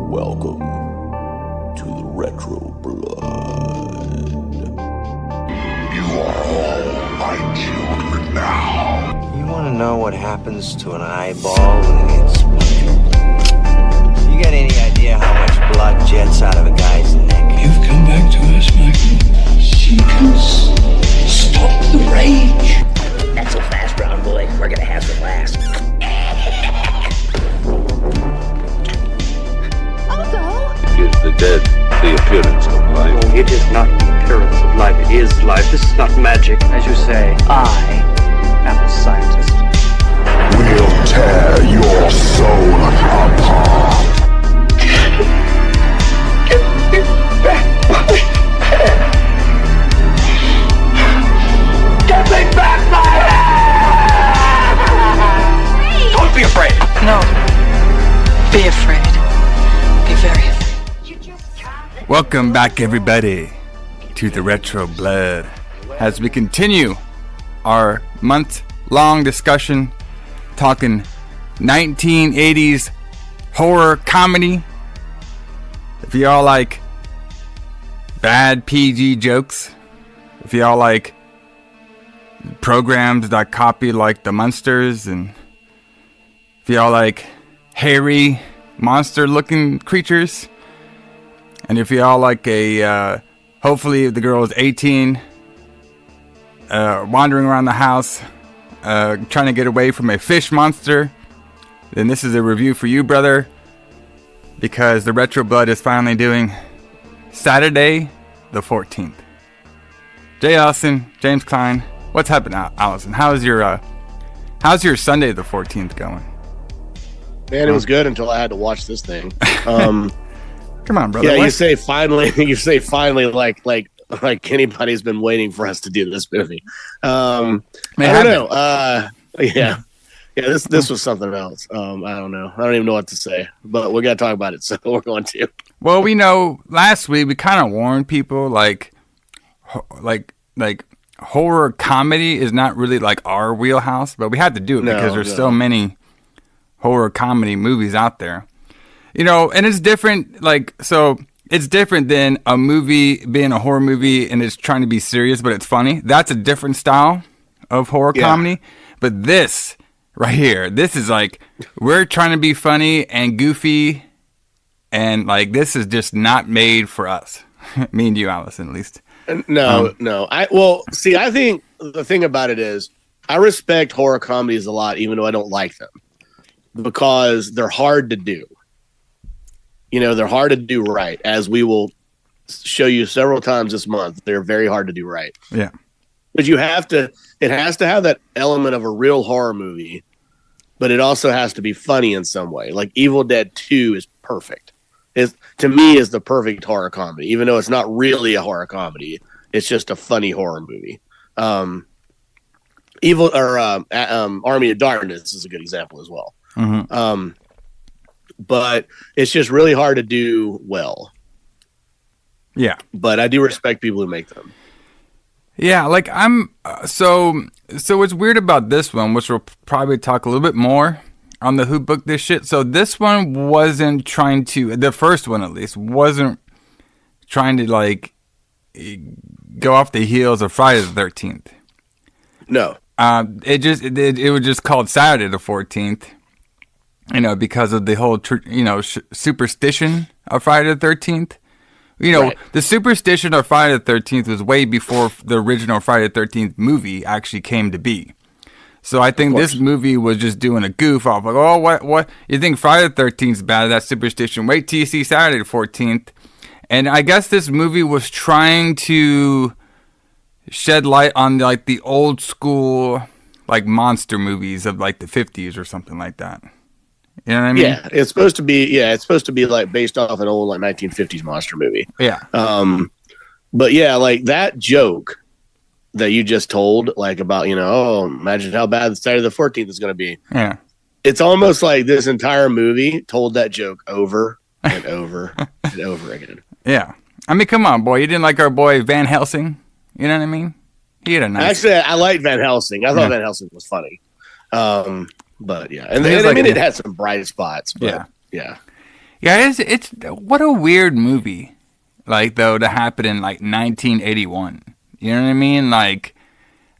Welcome to the Retro Blood. You are all my children now. You want to know what happens to an eyeball when it gets splintered? You got any idea how much blood jets out of a guy's neck? You've come back to us, Michael. Seekers, stop the rage. Not so fast, brown boy. We're gonna have some laughs. Is the dead the appearance of life? No, it is not the appearance of life. It is life. This is not magic. As you say, I am a scientist. We'll tear your soul apart. Get me back my head! Don't be afraid. No. Be afraid. Be very afraid. Welcome back, everybody, to the Retro Blood as we continue our month-long discussion talking 1980s horror comedy. If y'all like bad PG jokes, if y'all like programs that copy like the monsters, and if y'all like hairy monster-looking creatures, and if y'all like a, hopefully the girl is 18, wandering around the house, trying to get away from a fish monster, then this is a review for you, brother. Because the Retro Blood is finally doing Saturday the 14th. J. Alison, James Kline, what's happening, Alison? How's your Sunday the 14th going? Man, it was good until I had to watch this thing. Come on, brother. Yeah, what? you say finally, like anybody's been waiting for us to do this movie. I don't know. Yeah, this was something else. I don't know. I don't even know what to say, but we're gonna talk about it, so we're going to. Well, we know last week we kind of warned people like horror comedy is not really like our wheelhouse, but we had to do it because there's so many horror comedy movies out there. You know, and it's different, it's different than a movie being a horror movie and it's trying to be serious, but it's funny. That's a different style of horror comedy. But this right here, this is like, we're trying to be funny and goofy, and like, this is just not made for us. Me and you, Alison, at least. No. I think the thing about it is, I respect horror comedies a lot, even though I don't like them, because they're hard to do. You know, they're hard to do right, as we will show you several times this month. They're very hard to do right. Yeah. But it has to have that element of a real horror movie, but it also has to be funny in some way. Like Evil Dead 2 is perfect. To me, is the perfect horror comedy, even though it's not really a horror comedy. It's just a funny horror movie. Army of Darkness is a good example as well. Mm-hmm. But it's just really hard to do well. Yeah. But I do respect people who make them. Yeah, like so what's weird about this one, which we'll probably talk a little bit more on the Who Booked This Shit. So this one wasn't trying to, the first one at least, wasn't trying to like go off the heels of Friday the 13th. No. It was just called Saturday the 14th. You know, because of the whole, superstition of Friday the 13th. You know, right. The superstition of Friday the 13th was way before the original Friday the 13th movie actually came to be. So I think this movie was just doing a goof off. Like, oh, what? You think Friday the 13th is bad? That's superstition. Wait till you see Saturday the 14th. And I guess this movie was trying to shed light on, like, the old school, like, monster movies of, like, the 50s or something like that. You know what I mean? Yeah, it's supposed to be like based off an old like 1950s monster movie. Yeah. But yeah, like that joke that you just told, like about, imagine how bad Saturday the 14th is going to be. Yeah. It's almost like this entire movie told that joke over and over and over again. Yeah. I mean, come on, boy. You didn't like our boy Van Helsing? You know what I mean? He had a nice... Actually, I like Van Helsing. I thought Van Helsing was funny. But yeah, and I mean, it had some bright spots. But, yeah. Yeah, it's what a weird movie, like, though, to happen in, like, 1981. You know what I mean? Like,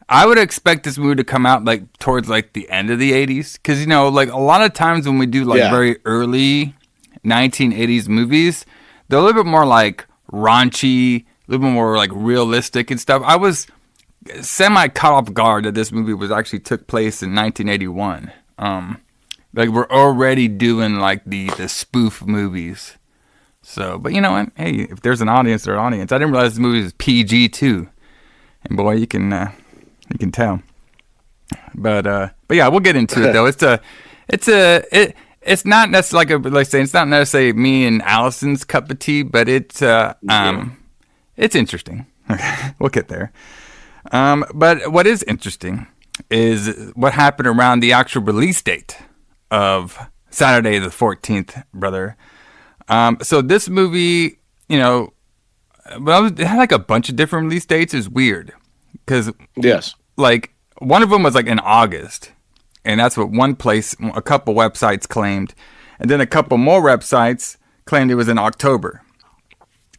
I would expect this movie to come out, like, towards, like, the end of the 80s. Because, you know, like, a lot of times when we do, like, very early 1980s movies, they're a little bit more, like, raunchy, a little bit more, like, realistic and stuff. I was semi caught off guard that this movie was actually took place in 1981. Like, we're already doing, like, the spoof movies. So, but you know what? Hey, if there's an audience, there's an audience. I didn't realize this movie was PG too. And boy, you can tell. But yeah, we'll get into it though. It's not necessarily it's not necessarily me and Alison's cup of tea, but it's interesting. We'll get there. But what is interesting is what happened around the actual release date of Saturday the 14th, brother. So this movie, you know, it had like a bunch of different release dates. Is weird because like one of them was like in August, and that's what a couple websites claimed, and then a couple more websites claimed it was in October.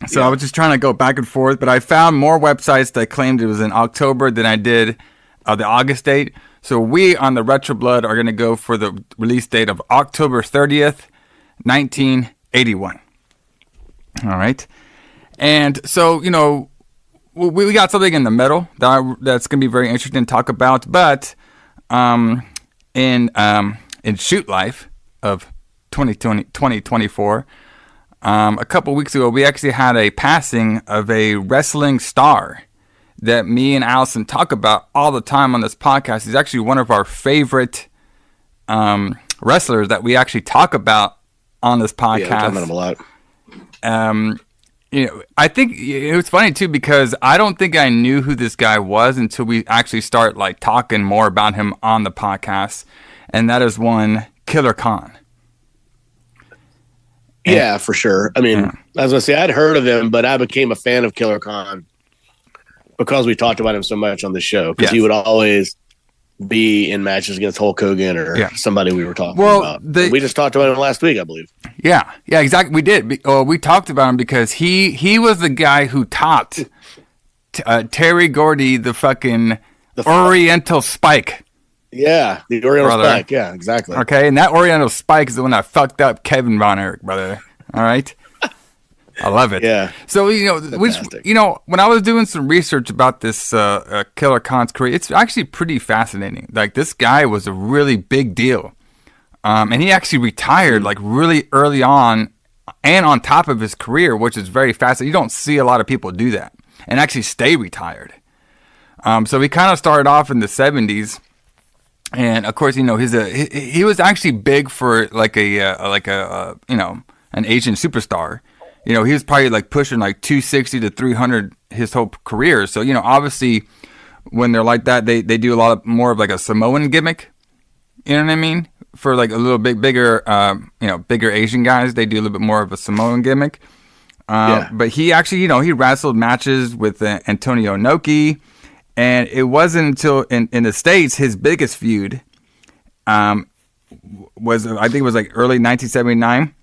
So I was just trying to go back and forth, but I found more websites that claimed it was in October than I did the August date. So we on the Retro Blood are going to go for the release date of October 30th, 1981. All right. And so, you know, we got something in the middle that's going to be very interesting to talk about. But in Shoot Life of 2024, a couple weeks ago, we actually had a passing of a wrestling star that me and Alison talk about all the time on this podcast. He's actually one of our favorite wrestlers that we actually talk about on this podcast. Yeah, we talk about him a lot. You know, I think it was funny too because I don't think I knew who this guy was until we actually start like talking more about him on the podcast, and that is one Killer Khan. Yeah, for sure. I mean, I was gonna say I'd heard of him, but I became a fan of Killer Khan because we talked about him so much on the show. Because he would always be in matches against Hulk Hogan or somebody we were talking about. We just talked about him last week, I believe. Yeah, exactly. We did. We talked about him because he was the guy who taught Terry Gordy the fucking Oriental Spike. Yeah, the Oriental Spike. Yeah, exactly. Okay, and that Oriental Spike is the one that fucked up Kevin Von Erich, brother. All right. I love it. Yeah. So, you know, when I was doing some research about this Killer Khan's career, it's actually pretty fascinating. Like, this guy was a really big deal. And he actually retired, like, really early on and on top of his career, which is very fascinating. You don't see a lot of people do that and actually stay retired. So he kind of started off in the 70s. And, of course, you know, he was actually big for, like, an Asian superstar. You know, he was probably like pushing like 260 to 300 his whole career. So, you know, obviously when they're like that, they do a lot more of like a Samoan gimmick. You know what I mean? For like a little bit bigger, bigger Asian guys, they do a little bit more of a Samoan gimmick. But he actually, you know, he wrestled matches with Antonio Inoki. And it wasn't until in the States, his biggest feud was, I think it was like early 1979.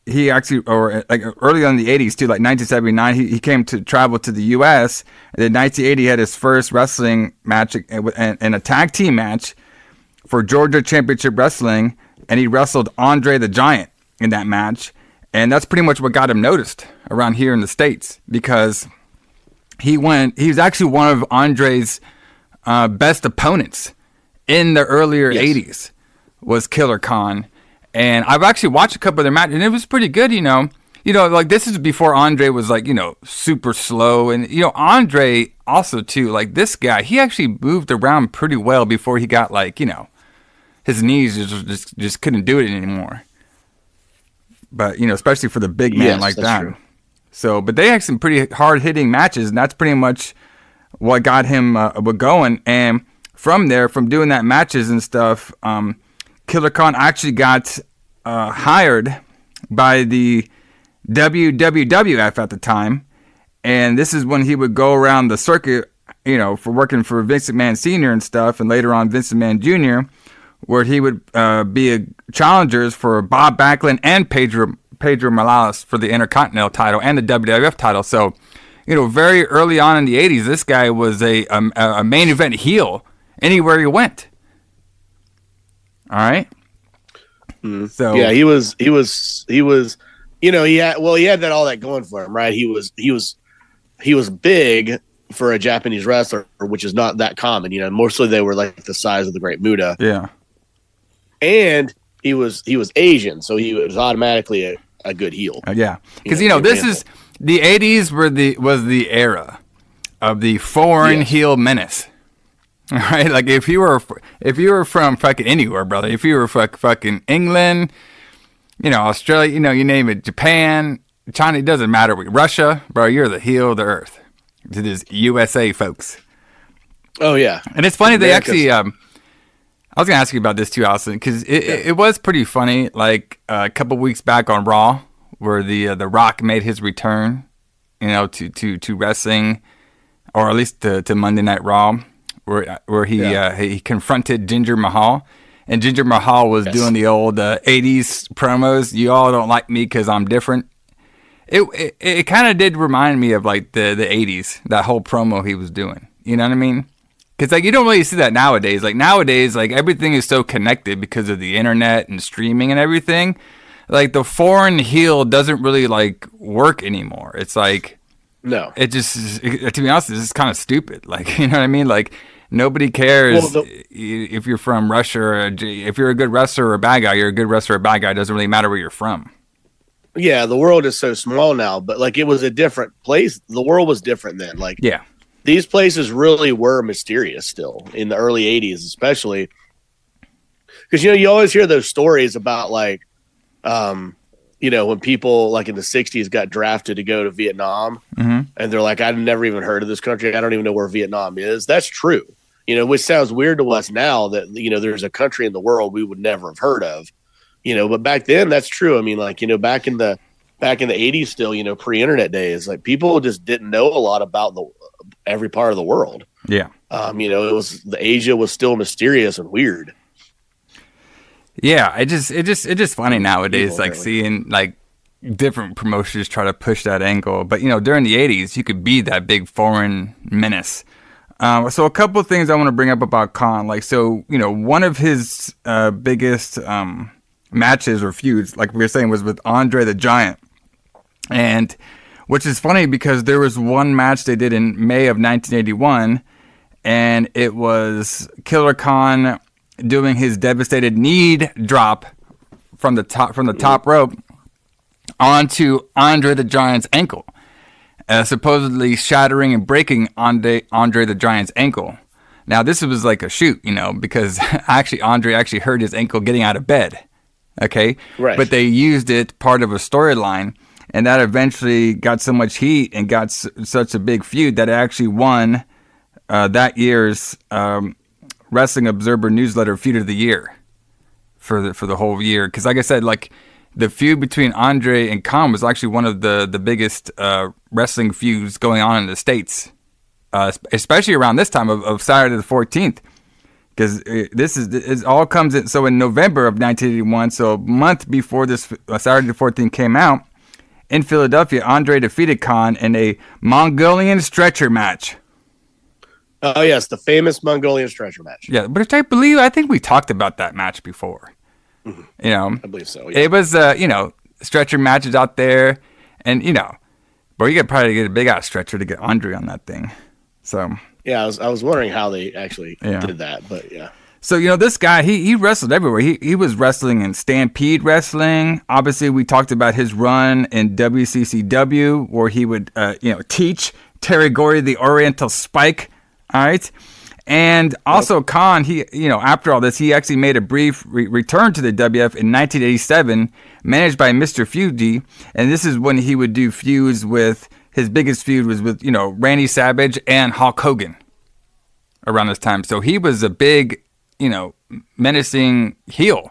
He actually, or like early on in the 80s too, like 1979, he came to travel to the U.S. And in 1980, he had his first wrestling match and a tag team match for Georgia Championship Wrestling, and he wrestled Andre the Giant in that match. And that's pretty much what got him noticed around here in the States, because he was actually one of Andre's best opponents in the earlier 80s was Killer Khan. And I've actually watched a couple of their matches, and it was pretty good, you know. You know, like, this is before Andre was, like, you know, super slow. And, you know, Andre also, too, like, this guy, he actually moved around pretty well before he got, like, you know, his knees just couldn't do it anymore. But, you know, especially for the big man like that. True. So, but they had some pretty hard-hitting matches, and that's pretty much what got him going. And from there, from doing that matches and stuff, Killer Khan actually got hired by the WWF at the time, and this is when he would go around the circuit, you know, for working for Vince McMahon Sr. and stuff, and later on Vince McMahon Jr., where he would be a challengers for Bob Backlund and Pedro Morales for the Intercontinental title and the WWF title. So, very early on in the 80s, this guy was a main event heel anywhere he went. All right. So yeah, he was. He had all that going for him, right? He was big for a Japanese wrestler, which is not that common. Mostly they were like the size of the Great Muta. Yeah. And he was Asian, so he was automatically a good heel. Yeah, because this is the 80s was the era of the foreign heel menace. All right, like if you were from fucking anywhere, brother, if you were fucking England, Australia, you name it, Japan, China, it doesn't matter. Russia, bro, you're the heel of the earth. It is USA, folks. Oh yeah, and it's funny they actually. I was gonna ask you about this too, Alison, because it was pretty funny. Like a couple weeks back on Raw, where the Rock made his return, to wrestling, or at least to Monday Night Raw, where he confronted Jinder Mahal, and Jinder Mahal was doing the old 80s promos. You all don't like me because I'm different. It kind of did remind me of like the 80s, that whole promo he was doing. You know what I mean? Because like you don't really see that nowadays. Like nowadays, like everything is so connected because of the internet and streaming and everything. Like the foreign heel doesn't really like work anymore. It's like no. It just to be honest, it's just kind of stupid. Like you know what I mean? Like nobody cares if you're from Russia or if you're a good wrestler or a bad guy. You're a good wrestler or a bad guy. It doesn't really matter where you're from. Yeah, the world is so small now. But like it was a different place. The world was different then. Like yeah. These places really were mysterious still in the early 80s, especially because, you always hear those stories about like, when people like in the 60s got drafted to go to Vietnam and they're like, I've never even heard of this country. I don't even know where Vietnam is. That's true. Which sounds weird to us now that, there's a country in the world we would never have heard of, but back then that's true. I mean, like, back in the 80s still, pre-internet days, like people just didn't know a lot about every part of the world. Yeah. Asia was still mysterious and weird. Yeah, it's just funny nowadays, like seeing like different promotions try to push that angle. But during the 80s, you could be that big foreign menace. So a couple of things I want to bring up about Khan, like one of his biggest matches or feuds, like we were saying, was with Andre the Giant, and which is funny because there was one match they did in May of 1981, and it was Killer Khan doing his devastated knee drop from the top rope onto Andre the Giant's ankle, supposedly shattering and breaking Andre the Giant's ankle. Now this was like a shoot, because Andre actually hurt his ankle getting out of bed. Okay, right. But they used it part of a storyline. And that eventually got so much heat and got such a big feud that it actually won that year's Wrestling Observer newsletter feud of the year for the whole year. Because like I said, like the feud between Andre and Khan was actually one of the biggest wrestling feuds going on in the States, especially around this time of Saturday the 14th. Because it all comes in. So in November of 1981, so a month before this Saturday the 14th came out, in Philadelphia, Andre defeated Khan in a Mongolian stretcher match. Oh, yes, the famous Mongolian stretcher match. Yeah, but I think we talked about that match before. I believe so. Yeah. It was, stretcher matches out there, and, but you could probably get a big-ass stretcher to get Andre on that thing. So yeah, I was wondering how they actually did that, but yeah. So, this guy, he wrestled everywhere. He was wrestling in Stampede Wrestling. Obviously, we talked about his run in WCCW, where he would, teach Terry Gordy the Oriental Spike. All right. And also Khan, he, after all this, he actually made a brief return to the WF in 1987, managed by Mr. Fuji. And this is when he would do feuds with, his biggest feud was with, Randy Savage and Hulk Hogan around this time. So he was a big, menacing heel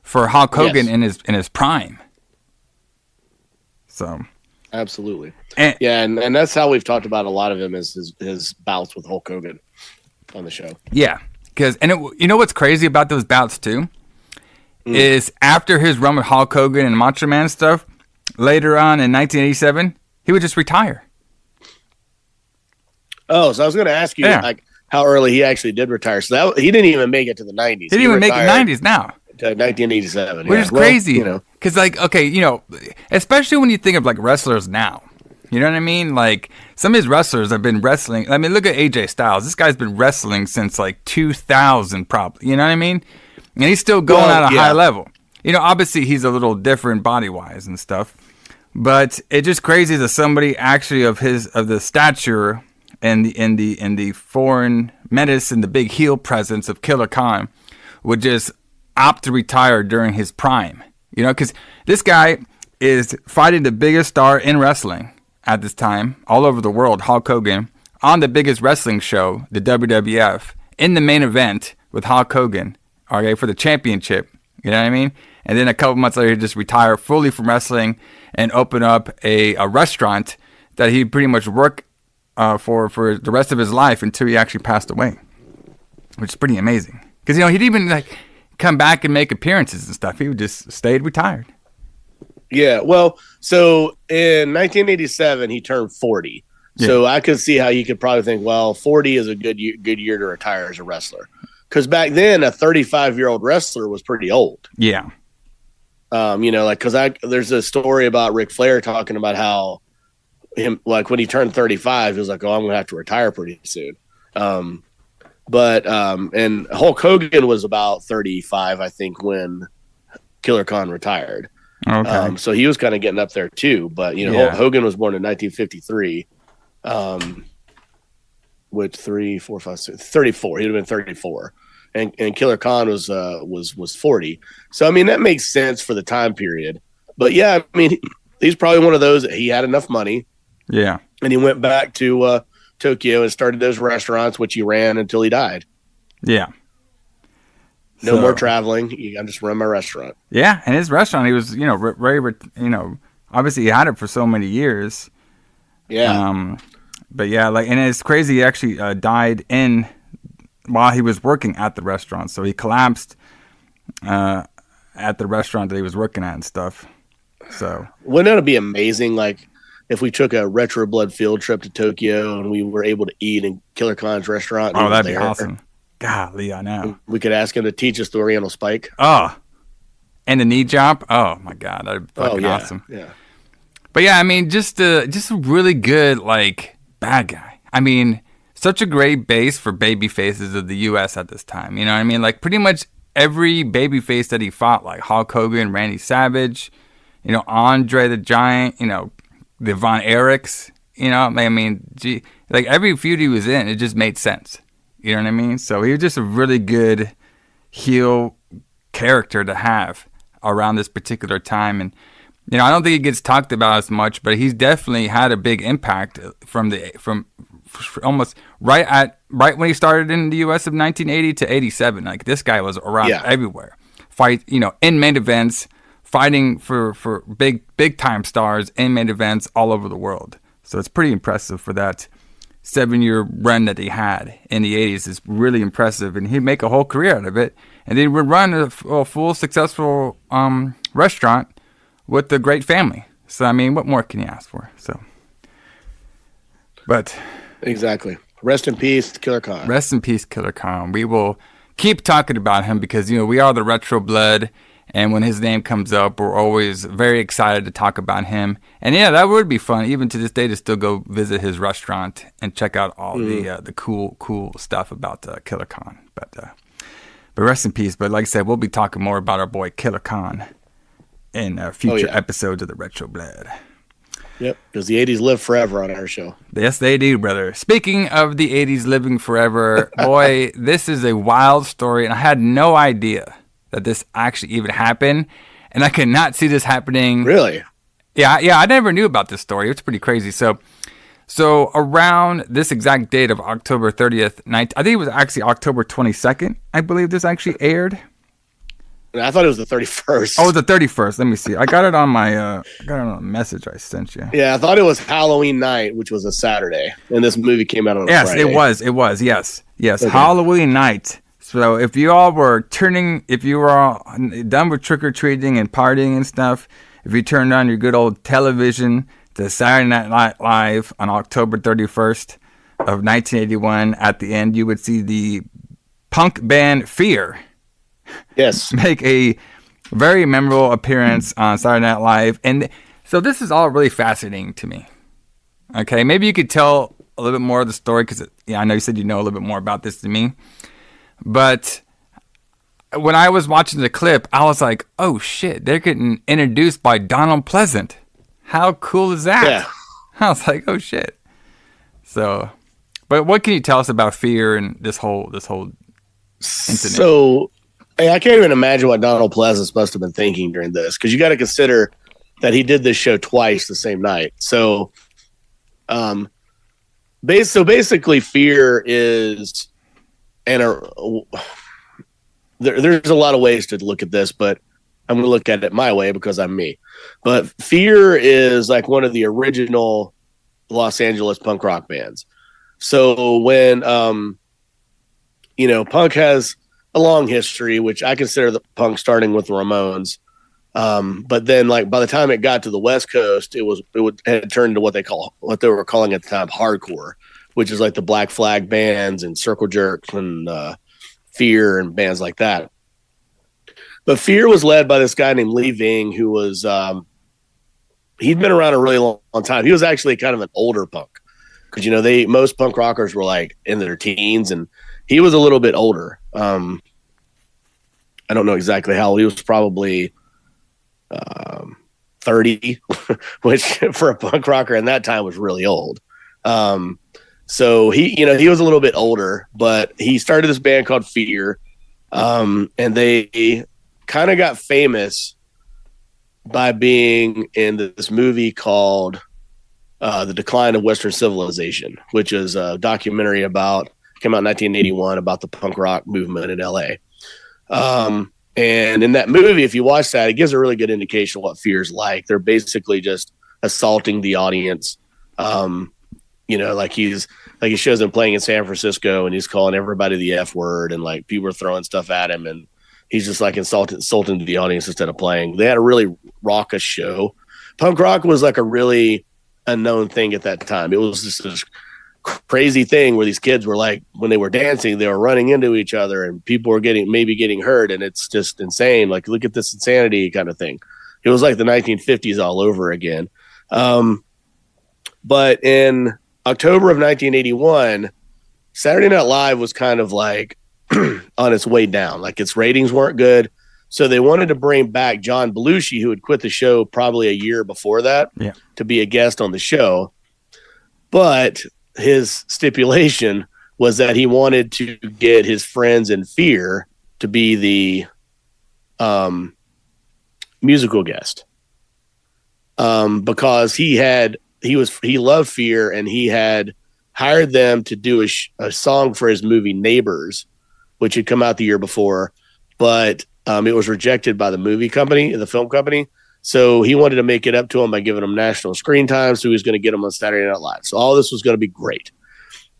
for Hulk Hogan in his prime. So absolutely, and that's how we've talked about a lot of him is his bouts with Hulk Hogan on the show. Yeah, Because you know what's crazy about those bouts too is after his run with Hulk Hogan and Macho Man stuff, later on in 1987, he would just retire. Oh, so I was going to ask you like how early he actually did retire. So he didn't even make it to the 90s. He didn't even make the 90s now. To 1987. Which is crazy. Because, like, okay, especially when you think of, like, wrestlers now. You know what I mean? Like, some of his wrestlers have been wrestling. I mean, look at AJ Styles. This guy's been wrestling since, like, 2000 probably. You know what I mean? And he's still going at a high level. Obviously, he's a little different body-wise and stuff. But it's just crazy that somebody actually of the stature and the foreign menace and the big heel presence of Killer Khan would just opt to retire during his prime, because this guy is fighting the biggest star in wrestling at this time all over the world, Hulk Hogan, on the biggest wrestling show, the WWF, in the main event with Hulk Hogan, okay, for the championship, you know what I mean? And then a couple months later, he just retire fully from wrestling and open up a restaurant that he pretty much worked for the rest of his life until he actually passed away, which is pretty amazing. Because, he'd even, like, come back and make appearances and stuff. He would just stayed retired. Yeah, well, so in 1987 he turned 40. Yeah. So I could see how you could probably think, well, 40 is a good year to retire as a wrestler. Because back then a 35-year-old wrestler was pretty old. Yeah. Because there's a story about Ric Flair talking about how when he turned 35, he was like, oh, I'm going to have to retire pretty soon. But and Hulk Hogan was about 35, I think, when Killer Khan retired. Okay. So he was kind of getting up there too. But Hulk Hogan was born in 1953. With 3, 4, 5, 6, 34. He'd have been 34, and Killer Khan was 40. So I mean that makes sense for the time period. But yeah, I mean he's probably one of those that he had enough money. Yeah. And he went back to Tokyo and started those restaurants, which he ran until he died. Yeah. No more traveling. I just run my restaurant. Yeah, and his restaurant, he was, very, obviously he had it for so many years. Yeah. But yeah, and it's crazy. He actually died while he was working at the restaurant. So he collapsed at the restaurant that he was working at and stuff. So wouldn't that be amazing? Like, if we took a retro blood field trip to Tokyo and we were able to eat in Killer Khan's restaurant. Oh, that'd be awesome. Golly, I know. We could ask him to teach us the Oriental Spike. Oh, and the knee chop. Oh my God, that'd be fucking awesome. Yeah. But yeah, I mean, just a really good, like, bad guy. I mean, such a great base for baby faces of the U.S. at this time. You know what I mean? Like, pretty much every baby face that he fought, like Hulk Hogan, Randy Savage, Andre the Giant, the Von Erichs, I mean, like every feud he was in, it just made sense. You know what I mean? So he was just a really good heel character to have around this particular time. And, I don't think he gets talked about as much, but he's definitely had a big impact from almost right when he started in the U.S. of 1980 to 87. Like, this guy was around everywhere. In main events, fighting for big time stars in main events all over the world. So it's pretty impressive for that 7-year run that he had in the 80s. Is really impressive, and he'd make a whole career out of it. And then would run a full successful restaurant with a great family. So I mean, what more can you ask for? So, but exactly. Rest in peace, Killer Khan. Rest in peace, Killer Khan. We will keep talking about him because we are the retro blood. And when his name comes up, we're always very excited to talk about him. And yeah, that would be fun, even to this day, to still go visit his restaurant and check out all the cool stuff about Killer Khan. But rest in peace. But like I said, we'll be talking more about our boy Killer Khan in future episodes of the Retro Blood. Yep, because the 80s live forever on our show. Yes, they do, brother. Speaking of the 80s living forever, boy, this is a wild story, and I had no idea that this actually even happened, and I could not see this happening. Really? Yeah, I never knew about this story. It's pretty crazy. So around this exact date of October 30th, I think it was actually October 22nd, I believe this actually aired. I thought it was the 31st. Oh, the 31st. Let me see. I got it on my message I sent you. Yeah, I thought it was Halloween night, which was a Saturday, and this movie came out on a Friday. Yes, it was. Yes. Okay. Halloween night. So if you all were if you were all done with trick-or-treating and partying and stuff, if you turned on your good old television to Saturday Night Live on October 31st of 1981, at the end you would see the punk band Fear make a very memorable appearance on Saturday Night Live. And so this is all really fascinating to me. Okay, maybe you could tell a little bit more of the story, because I know you said you know a little bit more about this than me. But when I was watching the clip, I was like, oh shit, they're getting introduced by Donald Pleasant. How cool is that? Yeah. I was like, oh shit. So, but what can you tell us about Fear and this whole incident? So, I can't even imagine what Donald Pleasant must have been thinking during this, because you got to consider that he did this show twice the same night. So, basically, Fear is, and there's a lot of ways to look at this, but I'm going to look at it my way because I'm me. But Fear is like one of the original Los Angeles punk rock bands. So when, punk has a long history, which I consider the punk starting with the Ramones. But then, like, by the time it got to the West Coast, it had turned into what they were calling at the time hardcore, which is like the Black Flag bands and Circle Jerks and Fear and bands like that. But Fear was led by this guy named Lee Ving, who was he'd been around a really long time. He was actually kind of an older punk, because most punk rockers were like in their teens, and he was a little bit older. I don't know exactly how old. He was probably 30, which for a punk rocker in that time was really old. So he was a little bit older, but he started this band called Fear. And they kind of got famous by being in this movie called The Decline of Western Civilization, which is a documentary came out in 1981 about the punk rock movement in LA. And in that movie, if you watch that, it gives a really good indication of what Fear's like. They're basically just assaulting the audience. Like he shows them playing in San Francisco, and he's calling everybody the F word, and like people are throwing stuff at him, and he's just like insulting the audience instead of playing. They had a really raucous show. Punk rock was like a really unknown thing at that time. It was just this crazy thing where these kids were like, when they were dancing, they were running into each other, and people were getting hurt, and it's just insane. Like, look at this insanity kind of thing. It was like the 1950s all over again. But in October of 1981, Saturday Night Live was kind of like on its way down. Like, its ratings weren't good. So they wanted to bring back John Belushi, who had quit the show probably a year before that, to be a guest on the show. But his stipulation was that he wanted to get his friends in Fear to be the musical guest, because he loved Fear, and he had hired them to do a song for his movie Neighbors, which had come out the year before, but it was rejected by the film company. So he wanted to make it up to him by giving him national screen time. So he was going to get him on Saturday Night Live. So all this was going to be great.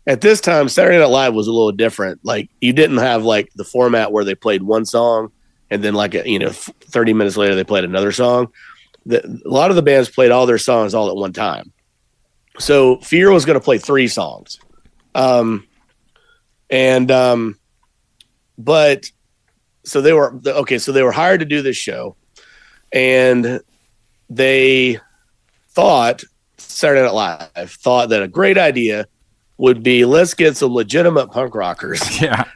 At this time, Saturday Night Live was a little different. Like, you didn't have like the format where they played one song and then 30 minutes later they played another song. A lot of the bands played all their songs all at one time. So Fear was going to play 3 songs. But so they were hired to do this show. And they Saturday Night Live thought that a great idea would be, let's get some legitimate punk rockers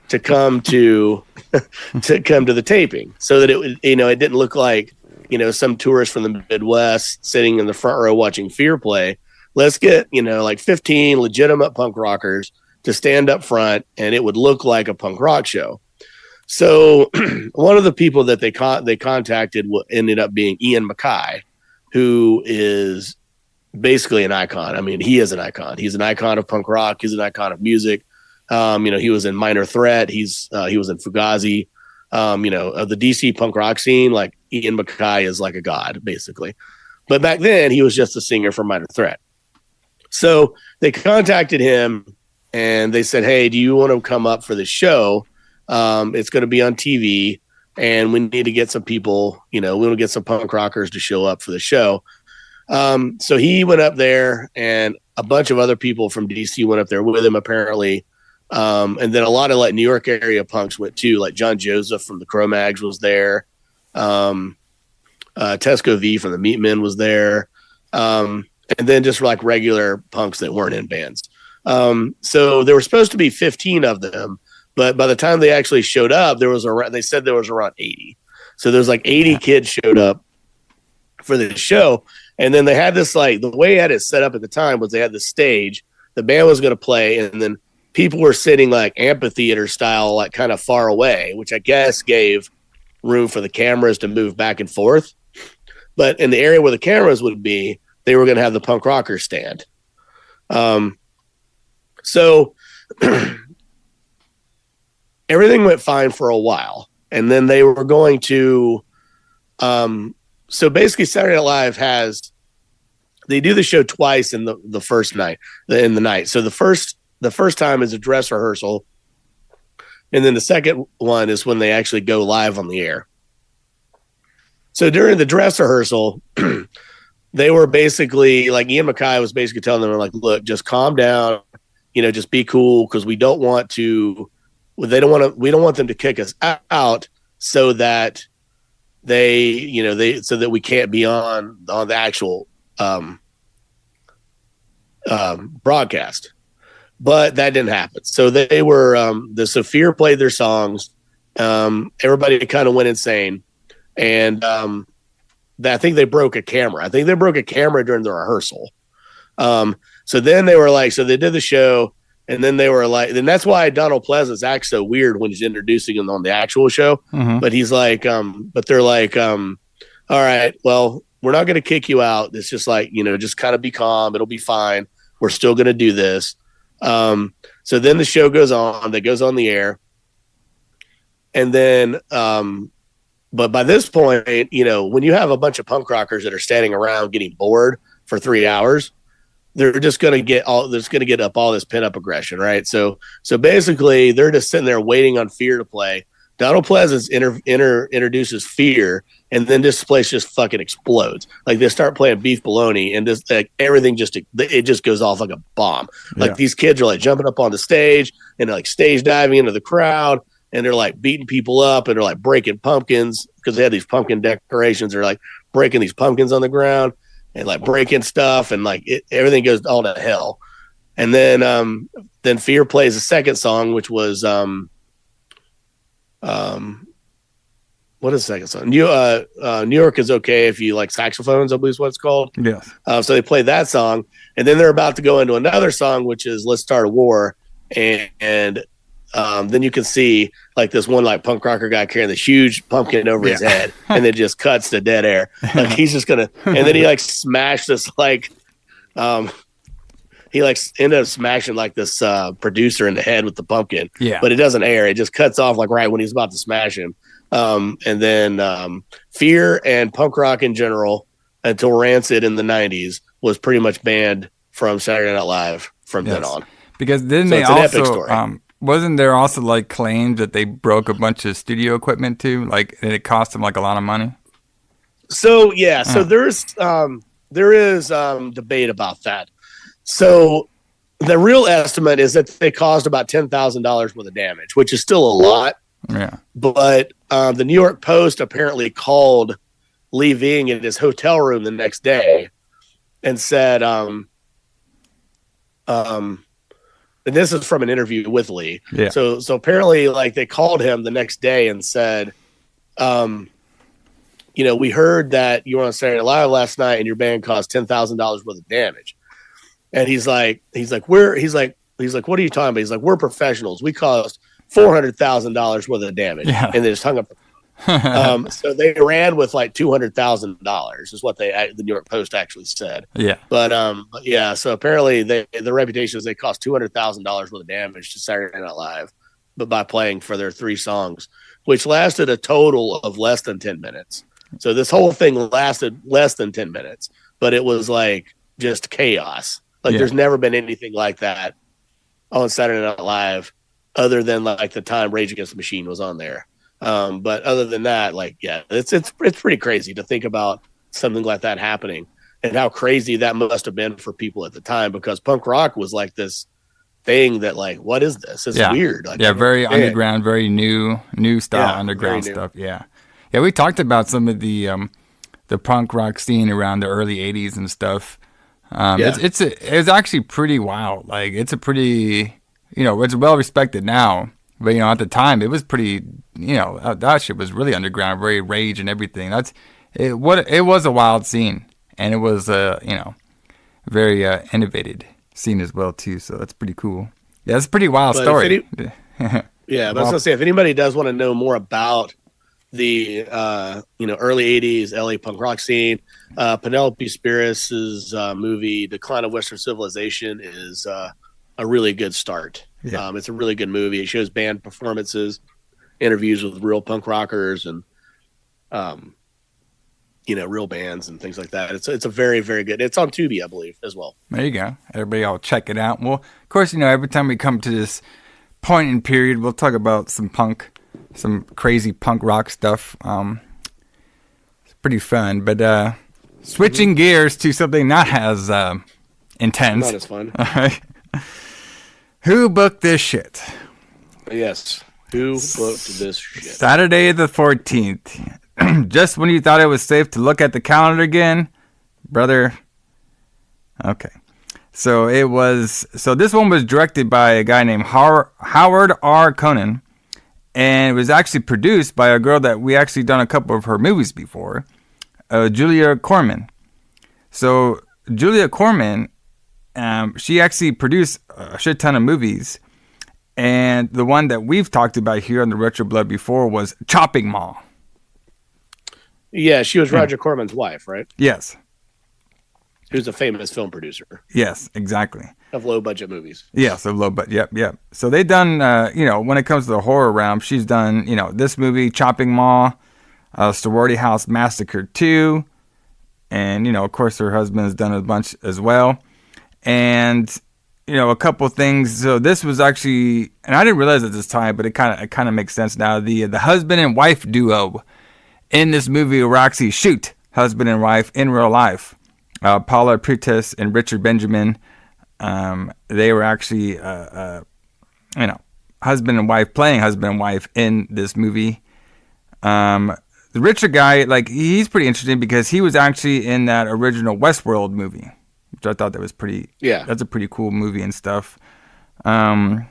to come to the taping, so that it would, it didn't look like, some tourist from the Midwest sitting in the front row watching Fear play. Let's get, like 15 legitimate punk rockers to stand up front, and it would look like a punk rock show. So one of the people that they contacted ended up being Ian MacKaye, who is basically an icon. I mean, he is an icon. He's an icon of punk rock. He's an icon of music. He was in Minor Threat. He was in Fugazi. Of the DC punk rock scene, like, Ian MacKaye is like a god, basically. But back then, he was just a singer for Minor Threat. So they contacted him, and they said, hey, do you want to come up for the show? It's going to be on TV, and we need to get some people, we want to get some punk rockers to show up for the show. So he went up there, and a bunch of other people from DC went up there with him, apparently. And then a lot of like New York area punks went too, like John Joseph from the Cro-Mags was there. Tesco V from the Meat Men was there. And then just like regular punks that weren't in bands. So there were supposed to be 15 of them, but by the time they actually showed up, they said there was around 80. So there's like 80 kids showed up for the show. And then they had this, like, the way they had it set up at the time was they had the stage, the band was going to play, and then people were sitting like amphitheater style, like kind of far away, which I guess gave room for the cameras to move back and forth. But in the area where the cameras would be, they were going to have the punk rockers stand. So everything went fine for a while. And then they were going to, so basically Saturday Night Live they do the show twice in the first night, in the night. So the first time is a dress rehearsal. And then the second one is when they actually go live on the air. So during the dress rehearsal, they were basically like, Ian MacKaye was basically telling them, like, look, just calm down, just be cool. Cause we don't want them to kick us out so that so that we can't be on the actual, broadcast. But that didn't happen. So they were, the Sophia played their songs. Everybody kind of went insane. And I think they broke a camera. I think they broke a camera during the rehearsal. So then they were like, so they did the show, and then they were like, and that's why Donald Pleasance acts so weird when he's introducing him on the actual show. Mm-hmm. But he's like, but they're like, all right, well, we're not going to kick you out. It's just like, just kind of be calm. It'll be fine. We're still going to do this. So then the show goes on, that goes on the air. And then, but by this point, when you have a bunch of punk rockers that are standing around getting bored for 3 hours, they're just going to get up all this pent up aggression. Right. So basically they're just sitting there waiting on Fear to play. Donald Pleasance introduces Fear, and then this place just fucking explodes. Like, they start playing Beef Bologna, and just like everything it just goes off like a bomb. Like, these kids are like jumping up on the stage and they're like stage diving into the crowd, and they're like beating people up, and they're like breaking pumpkins because they had these pumpkin decorations. They're like breaking these pumpkins on the ground and like breaking stuff, and like everything goes all to hell. And then Fear plays the second song, which was what is the second song? New York is Okay If You Like Saxophones, I believe is what it's called. Yes. So they played that song, and then they're about to go into another song, which is Let's Start a War. And then you can see like this one like punk rocker guy carrying this huge pumpkin over his head, and it just cuts to dead air. Like, he's just gonna, and then he like smashed this like, he like ended up smashing like this producer in the head with the pumpkin. Yeah. But it doesn't air. It just cuts off like right when he's about to smash him. And then Fear and punk rock in general until Rancid in the 90s was pretty much banned from Saturday Night Live from then on. Because then they also wasn't there also like claims that they broke a bunch of studio equipment too, like, and it cost them like a lot of money. So so there is debate about that. So the real estimate is that they caused about $10,000 worth of damage, which is still a lot. Yeah. But the New York Post apparently called Lee Ving in his hotel room the next day and said, and this is from an interview with Lee. Yeah. So apparently, like, they called him the next day and said, we heard that you were on Saturday Night Live last night and your band caused $10,000 worth of damage. And he's like, what are you talking about? He's like, we're professionals. We caused $400,000 worth of damage. Yeah. And they just hung up. So they ran with like $200,000 is what the New York Post actually said. Yeah. But yeah. So apparently the reputation is they cost $200,000 worth of damage to Saturday Night Live, but by playing for their 3 songs, which lasted a total of less than 10 minutes. So this whole thing lasted less than 10 minutes, but it was like just chaos. Like, there's never been anything like that on Saturday Night Live. other than like the time Rage Against the Machine was on there. But other than that, like, yeah, it's pretty crazy to think about something like that happening and how crazy that must have been for people at the time, because punk rock was like this thing that, like, what is this? It's weird. Like, very underground, very new style underground stuff. Yeah. We talked about some of the punk rock scene around the early 80s and stuff. It's actually pretty wild. Like, it's a pretty, it's well respected now, but at the time it was pretty, that shit was really underground, very rage and everything. It was a wild scene, and it was very innovated scene as well too. So that's pretty cool. Yeah, it's a pretty wild story. But I was gonna say, if anybody does want to know more about the early 80s LA punk rock scene, Penelope Spheeris's movie Decline of Western Civilization is a really good start. It's a really good movie. It shows band performances, interviews with real punk rockers, and real bands and things like that. It's a very, very good. It's on Tubi, I believe, as well. There you go. Everybody all check it out. Well, of course, every time we come to this point in period, we'll talk about some crazy punk rock stuff. It's pretty fun. But switching gears to something not as intense. Not as fun. All right. Who booked this shit? Yes. Who booked this shit? Saturday the 14th. Just when you thought it was safe to look at the calendar again, brother. Okay. So this one was directed by a guy named Howard R. Conan, and it was actually produced by a girl that we actually done a couple of her movies before, Julie Corman. So Julie Corman, she actually produced a shit ton of movies, and the one that we've talked about here on the Retro Blood before was Chopping Mall. Yeah, she was Roger Corman's wife, right? Yes. Who's a famous film producer. Yes, exactly. Of low-budget movies. Yes, of low-budget, yep. So they done, when it comes to the horror realm, she's done, this movie, Chopping Mall, Sorority House Massacre 2, and, of course, her husband's done a bunch as well. And, a couple things. So this was actually, and I didn't realize at this time, but it kind of makes sense now. The husband and wife duo in this movie were actually husband and wife in real life. Paula, Prentiss, and Richard Benjamin. They were actually, husband and wife, playing husband and wife in this movie. The Richard guy, he's pretty interesting because he was actually in that original Westworld movie, which I thought that was pretty. Yeah, that's a pretty cool movie and stuff. I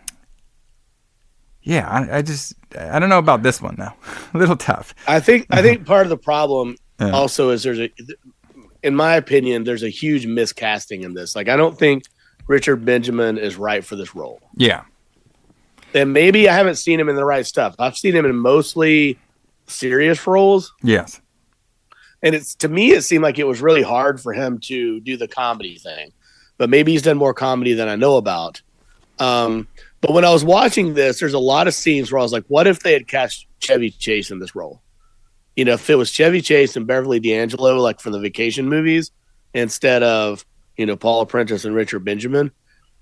don't know about this one though. A little tough. I think part of the problem also is in my opinion, there's a huge miscasting in this. I don't think Richard Benjamin is right for this role. Yeah. And maybe I haven't seen him in the right stuff. I've seen him in mostly serious roles. Yes. And to me, it seemed like it was really hard for him to do the comedy thing. But maybe he's done more comedy than I know about. But when I was watching this, there's a lot of scenes where I was like, what if they had cast Chevy Chase in this role? If it was Chevy Chase and Beverly D'Angelo, like from the Vacation movies, instead of, Paula Prentiss and Richard Benjamin,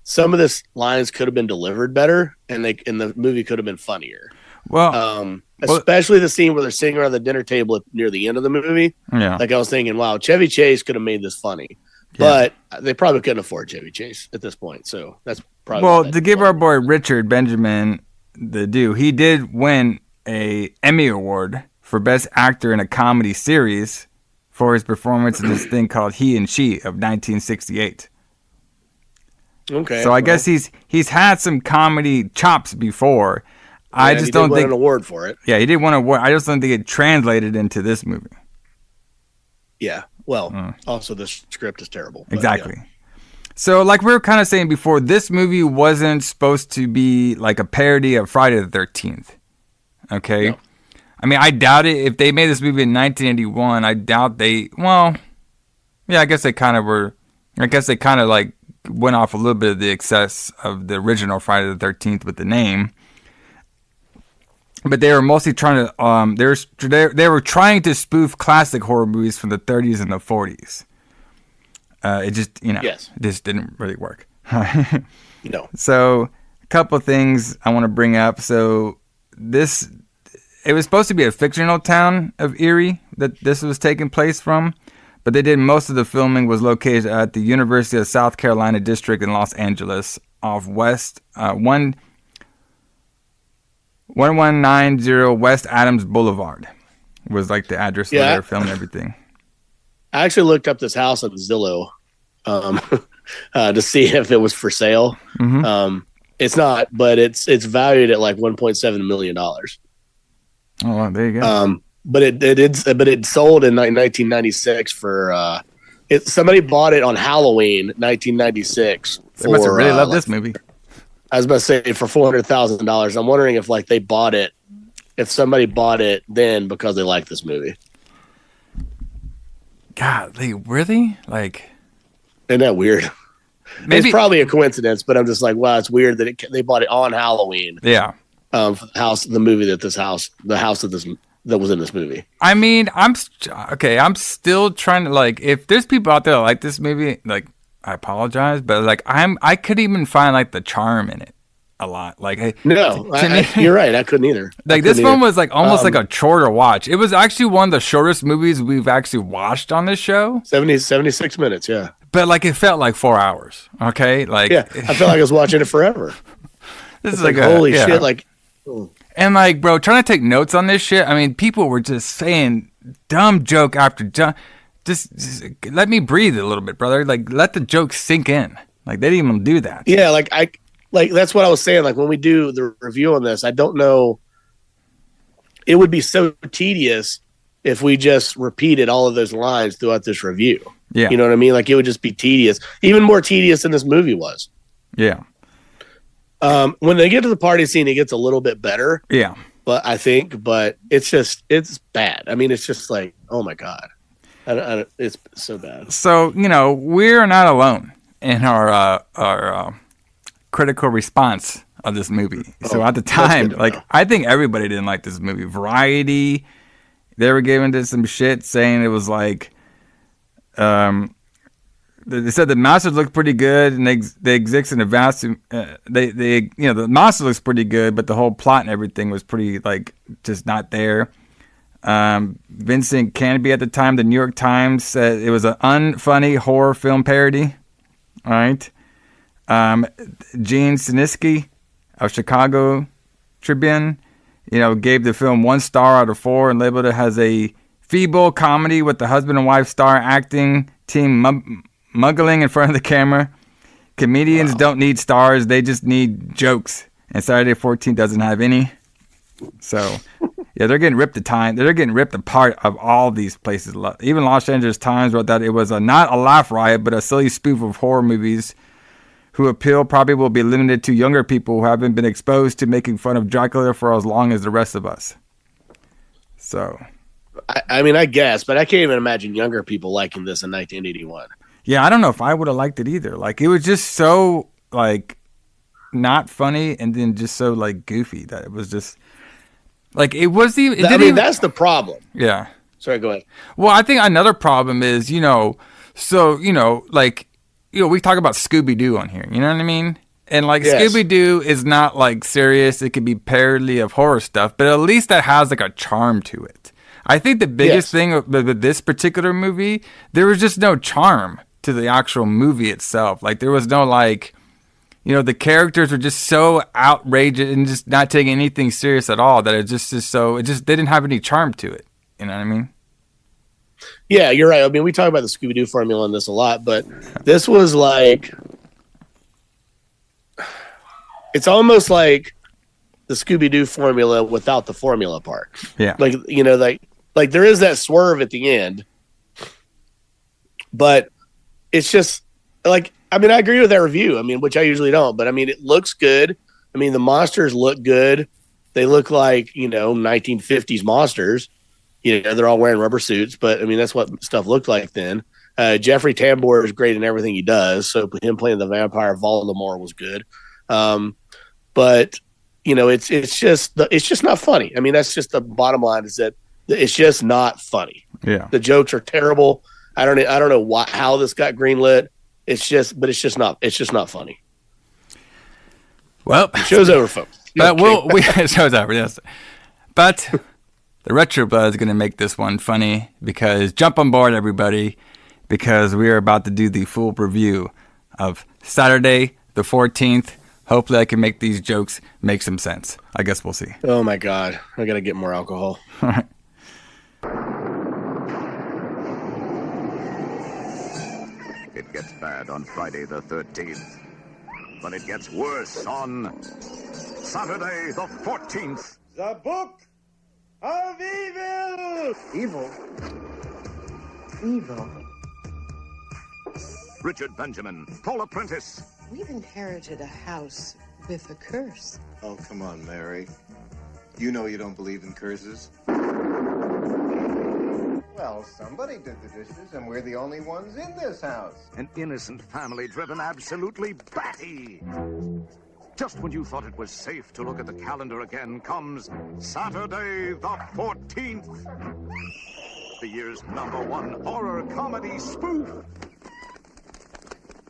some of this lines could have been delivered better, and the movie could have been funnier. Well, especially the scene where they're sitting around the dinner table near the end of the movie. Yeah. I was thinking, wow, Chevy Chase could have made this funny. Yeah. But they probably couldn't afford Chevy Chase at this point. So that's probably. Well, to give our boy Richard Benjamin the due, he did win a Emmy Award for Best Actor in a Comedy Series for his performance in this thing called He and She of 1968. Okay. So I guess he's had some comedy chops before. Yeah, I just don't think an award for it. Yeah, he did win an award. I just don't think it translated into this movie. Yeah. Well, also the script is terrible. Exactly. Yeah. So like we were kind of saying before, this movie wasn't supposed to be like a parody of Friday the 13th. Okay? No. I mean, I doubt it. If they made this movie in 1981, I doubt I guess they kind of were, like went off a little bit of the excess of the original Friday the 13th with the name. But they were mostly trying to, they were trying to spoof classic horror movies from the 30s and the 40s. It just, yes. It just didn't really work. No. So couple things I want to bring up. So it was supposed to be a fictional town of Erie that this was taking place from, but they did most of the filming was located at the University of South Carolina District in Los Angeles off West 1190 West Adams Boulevard was like the address where they were filming everything. I actually looked up this house on Zillow to see if it was for sale. Mm-hmm. It's not, but it's valued at like $1.7 million. Oh, well, there you go. But it sold in 1996 for somebody bought it on Halloween 1996. They must have really loved this movie. I was about to say for $400,000. I'm wondering if like they bought it, if somebody bought it then because they like this movie. God, they really like. Isn't that weird? Maybe it's probably a coincidence, but I'm just like, wow, it's weird that they bought it on Halloween. Yeah. For the movie that was in this movie. I mean, I'm still trying to like. If there's people out there that like this movie, like I apologize, but like I could even find like the charm in it a lot. Like you're right. I couldn't either. Like this one was like almost like a chore to watch. It was actually one of the shortest movies we've actually watched on this show. 76 minutes. Yeah. But like it felt like 4 hours. Okay. Like yeah, I felt like I was watching it forever. This is like holy shit. Like. And like, bro, trying to take notes on this shit. I mean, people were just saying dumb joke after dumb. Just let me breathe a little bit, brother. Like, let the joke sink in. Like, they didn't even do that. Yeah, like that's what I was saying. Like when we do the review on this, I don't know. It would be so tedious if we just repeated all of those lines throughout this review. Yeah, you know what I mean. Like it would just be tedious, even more tedious than this movie was. Yeah. When they get to the party scene, it gets a little bit better. Yeah. But it's bad. I mean, it's just like, oh my God. It's so bad. So, we're not alone in our critical response of this movie. So at the time, I think everybody didn't like this movie. Variety, they were giving this some shit saying it was like, they said the monster looked pretty good, and they exist in a vast. The monster looks pretty good, but the whole plot and everything was pretty like just not there. Vincent Canby at the time, the New York Times said it was an unfunny horror film parody. All right, Gene Sinitsky of Chicago Tribune, gave the film 1 star out of 4 and labeled it as a feeble comedy with the husband and wife star acting team muggling in front of the camera. Comedians don't need stars, they just need jokes. And Saturday 14 doesn't have any. So, yeah, they're getting ripped They're getting ripped apart of all these places. Even Los Angeles Times wrote that it was not a laugh riot, but a silly spoof of horror movies who appeal probably will be limited to younger people who haven't been exposed to making fun of Dracula for as long as the rest of us. So, I mean, I guess, but I can't even imagine younger people liking this in 1981. Yeah, I don't know if I would have liked it either. Like, it was just so, like, not funny and then just so, like, goofy that it was just, like, it was even... that's the problem. Yeah. Sorry, go ahead. Well, I think another problem is, we talk about Scooby-Doo on here, you know what I mean? And, like, yes. Scooby-Doo is not, like, serious. It could be parody of horror stuff, but at least that has, like, a charm to it. I think the biggest thing with this particular movie, there was just no charm to the actual movie itself. Like, there was no, like, the characters were just so outrageous and just not taking anything serious at all that it just didn't have any charm to it. You know what I mean? Yeah, you're right. I mean, we talk about the Scooby-Doo formula in this a lot, but this was like, it's almost like the Scooby-Doo formula without the formula part. Yeah. Like there is that swerve at the end, but it's just like, I mean, I agree with that review. I mean, which I usually don't, but I mean, it looks good. I mean, the monsters look good. They look like, 1950s monsters. They're all wearing rubber suits, but I mean, that's what stuff looked like then. Jeffrey Tambor is great in everything he does. So him playing the vampire Voldemort was good. But it's just not funny. I mean, that's just the bottom line, is that it's just not funny. Yeah. The jokes are terrible. I don't know how this got greenlit. It's just not funny. Well, show's over, folks. But show's over, yes. But the Retro Blood is going to make this one funny because jump on board, everybody, because we are about to do the full review of Saturday the 14th. Hopefully I can make these jokes make some sense. I guess we'll see. Oh, my God. I got to get more alcohol. All right. It gets bad on Friday the 13th, but it gets worse on Saturday the 14th. The Book of Evil! Evil? Evil? Richard Benjamin, Paula Prentiss. We've inherited a house with a curse. Oh, come on, Mary. You know you don't believe in curses. Well, somebody did the dishes, and we're the only ones in this house. An innocent family driven absolutely batty. Just when you thought it was safe to look at the calendar again comes Saturday the 14th. The year's #1 horror comedy spoof.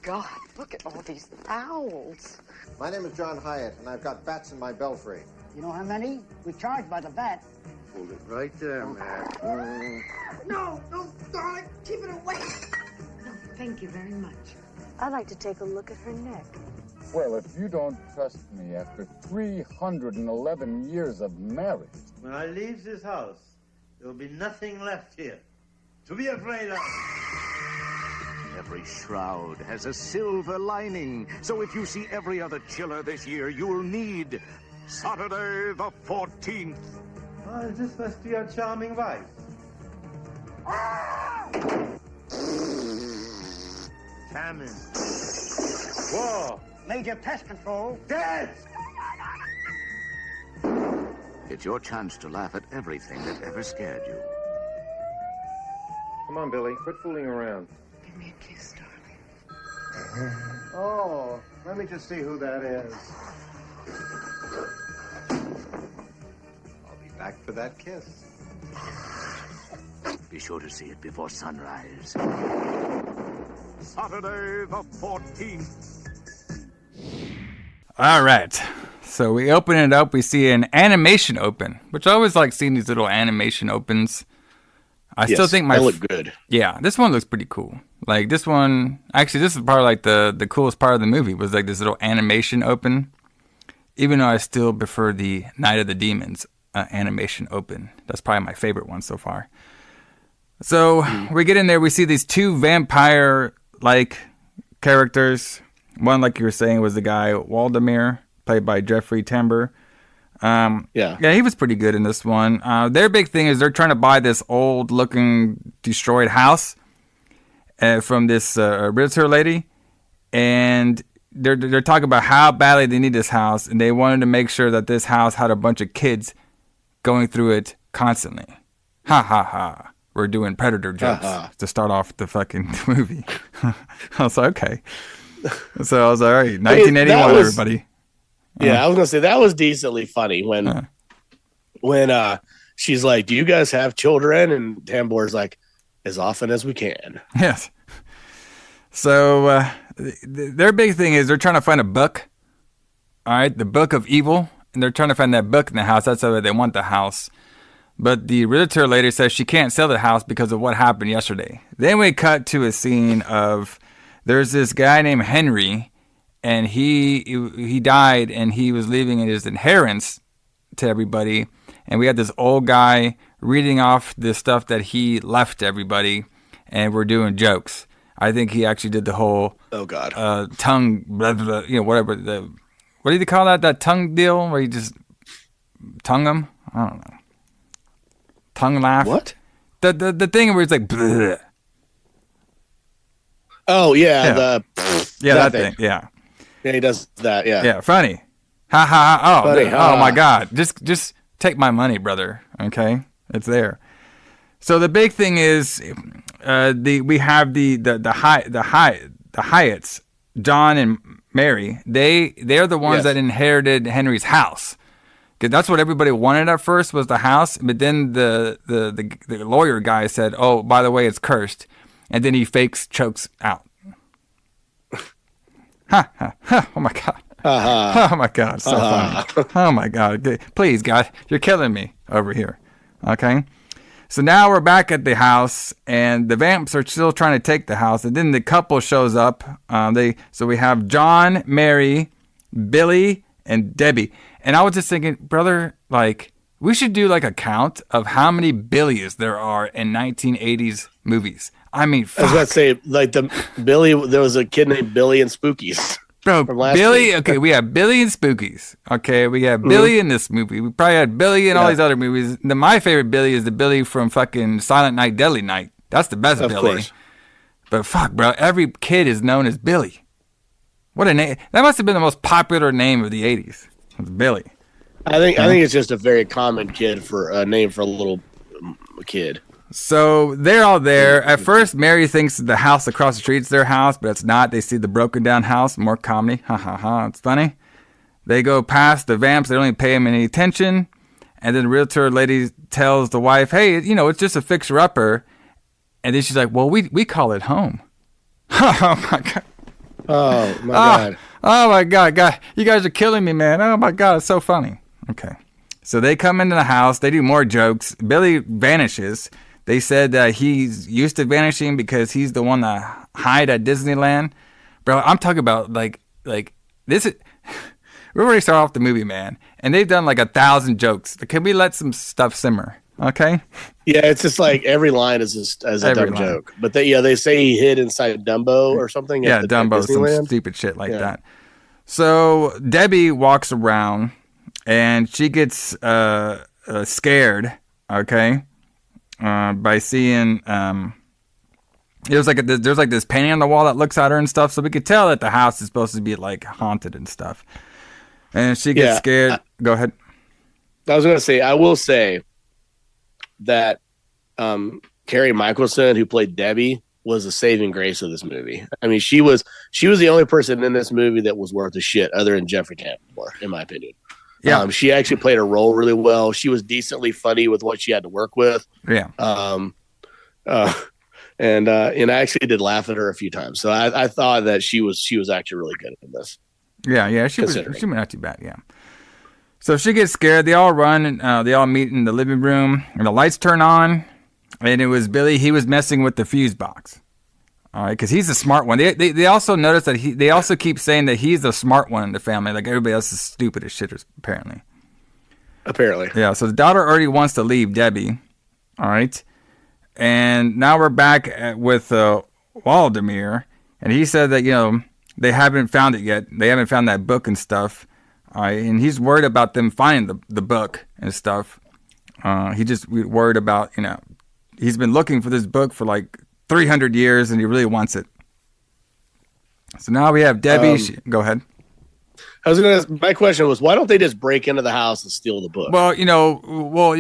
God, look at all these owls. My name is John Hyatt, and I've got bats in my belfry. You know how many? We charge by the bat. Hold it right there, man. No, darling, keep it away. No, thank you very much. I'd like to take a look at her neck. Well, if you don't trust me after 311 years of marriage... When I leave this house, there will be nothing left here to be afraid of. Every shroud has a silver lining, so if you see every other chiller this year, you'll need Saturday the 14th. Oh, this must be your charming wife. Famine. War. Major pest control. Dead! It's your chance to laugh at everything that ever scared you. Come on, Billy, quit fooling around. Give me a kiss, darling. Oh, let me just see who that is. I'll be back for that kiss. Be sure to see it before sunrise. Saturday the 14th. All right. So we open it up. We see an animation open, which I always like seeing these little animation opens. I still think they look good. Yeah, this one looks pretty cool. Like this one, actually, this is probably like the coolest part of the movie was like this little animation open. Even though I still prefer the Night of the Demons animation open. That's probably my favorite one so far. So we get in there. We see these two vampire-like characters. One, like you were saying, was the guy Waldemar, played by Jeffrey Tambor. Yeah, he was pretty good in this one. Their big thing is they're trying to buy this old-looking, destroyed house from this realtor lady, and they're talking about how badly they need this house, and they wanted to make sure that this house had a bunch of kids going through it constantly. Ha ha ha! We're doing predator jokes to start off the fucking movie. I was like, okay. So I was like, all right, 1981, everybody. Yeah, I was gonna say that was decently funny when she's like, "Do you guys have children?" And Tambor's like, "As often as we can." Yes. So their big thing is they're trying to find a book. All right, the Book of Evil, and they're trying to find that book in the house. That's why they want the house. But the realtor lady says she can't sell the house because of what happened yesterday. Then we cut to a scene of there's this guy named Henry. And he died, and he was leaving his inheritance to everybody. And we had this old guy reading off the stuff that he left to everybody, and we're doing jokes. I think he actually did the whole tongue, blah, blah, whatever. What do you call that? That tongue deal where you just tongue them? I don't know. Tongue laugh. What? The thing where it's like. Bleh. Oh yeah, that thing. Yeah. Yeah, he does that. Yeah. Yeah, funny. Ha ha ha. Oh, funny, oh my God. Just take my money, brother. Okay, it's there. So the big thing is, we have the Hyatts, John and Mary. They're the ones that inherited Henry's house. Cause that's what everybody wanted at first was the house, but then the lawyer guy said, "Oh, by the way, it's cursed," and then he chokes out. Ha ha ha! Oh my God! Oh my God, so funny. Oh my God, please God, you're killing me over here. Okay, so now we're back at the house, and the vamps are still trying to take the house, and then the couple shows up. So we have John, Mary, Billy, and Debbie, and I was just thinking, brother, like we should do like a count of how many Billies there are in 1980s movies. I mean, fuck. I was about to say, like there was a kid named Billy and Spookies. Bro, Billy, okay, we have Billy and Spookies. Okay, we have Billy in this movie. We probably had Billy in all these other movies. My favorite Billy is the Billy from fucking Silent Night, Deadly Night. That's the best Billy. Course. But fuck, bro, every kid is known as Billy. What a name. That must have been the most popular name of the 80s. It's Billy. I think it's just a very common name for a little kid. So they're all there. At first, Mary thinks the house across the street is their house, but it's not. They see the broken down house. More comedy. Ha ha ha. It's funny. They go past the vamps. They don't even pay them any attention. And then the realtor lady tells the wife, hey, it's just a fixer-upper. And then she's like, well, we call it home. Oh, my God. Oh, my God. Oh, my God. You guys are killing me, man. Oh, my God. It's so funny. Okay. So they come into the house. They do more jokes. Billy vanishes. They said that he's used to vanishing because he's the one that hide at Disneyland. Bro, I'm talking about like this is we already started off the movie, man, and they've done like 1,000 jokes. Can we let some stuff simmer? Okay? Yeah, it's just like every line is just as a dumb joke. But they say he hid inside Dumbo or something. Yeah, Dumbo, some stupid shit like that. So Debbie walks around and she gets scared, okay? By seeing there's like this painting on the wall that looks at her and stuff, so we could tell that the house is supposed to be like haunted and stuff. And she gets scared. Go ahead. I was gonna say, I will say that Carrie Michelson, who played Debbie, was the saving grace of this movie. I mean, she was the only person in this movie that was worth a shit other than Jeffrey Tambor, in my opinion. Yeah, she actually played her role really well. She was decently funny with what she had to work with. Yeah. And I actually did laugh at her a few times. So I thought that she was actually really good at this. Yeah, she was not too bad. Yeah. So she gets scared. They all run. And, they all meet in the living room, and the lights turn on. And it was Billy. He was messing with the fuse box. All right, because he's the smart one. They also notice that they also keep saying that he's the smart one in the family. Like everybody else is stupid as shit, apparently. Yeah, so the daughter already wants to leave Debbie. All right. And now we're back with Waldemir. And he said that, they haven't found it yet. They haven't found that book and stuff. All right. And he's worried about them finding the book and stuff. He just worried about, he's been looking for this book for like 300 years, and he really wants it. So now we have Debbie. Go ahead. My question was, why don't they just break into the house and steal the book? Well, you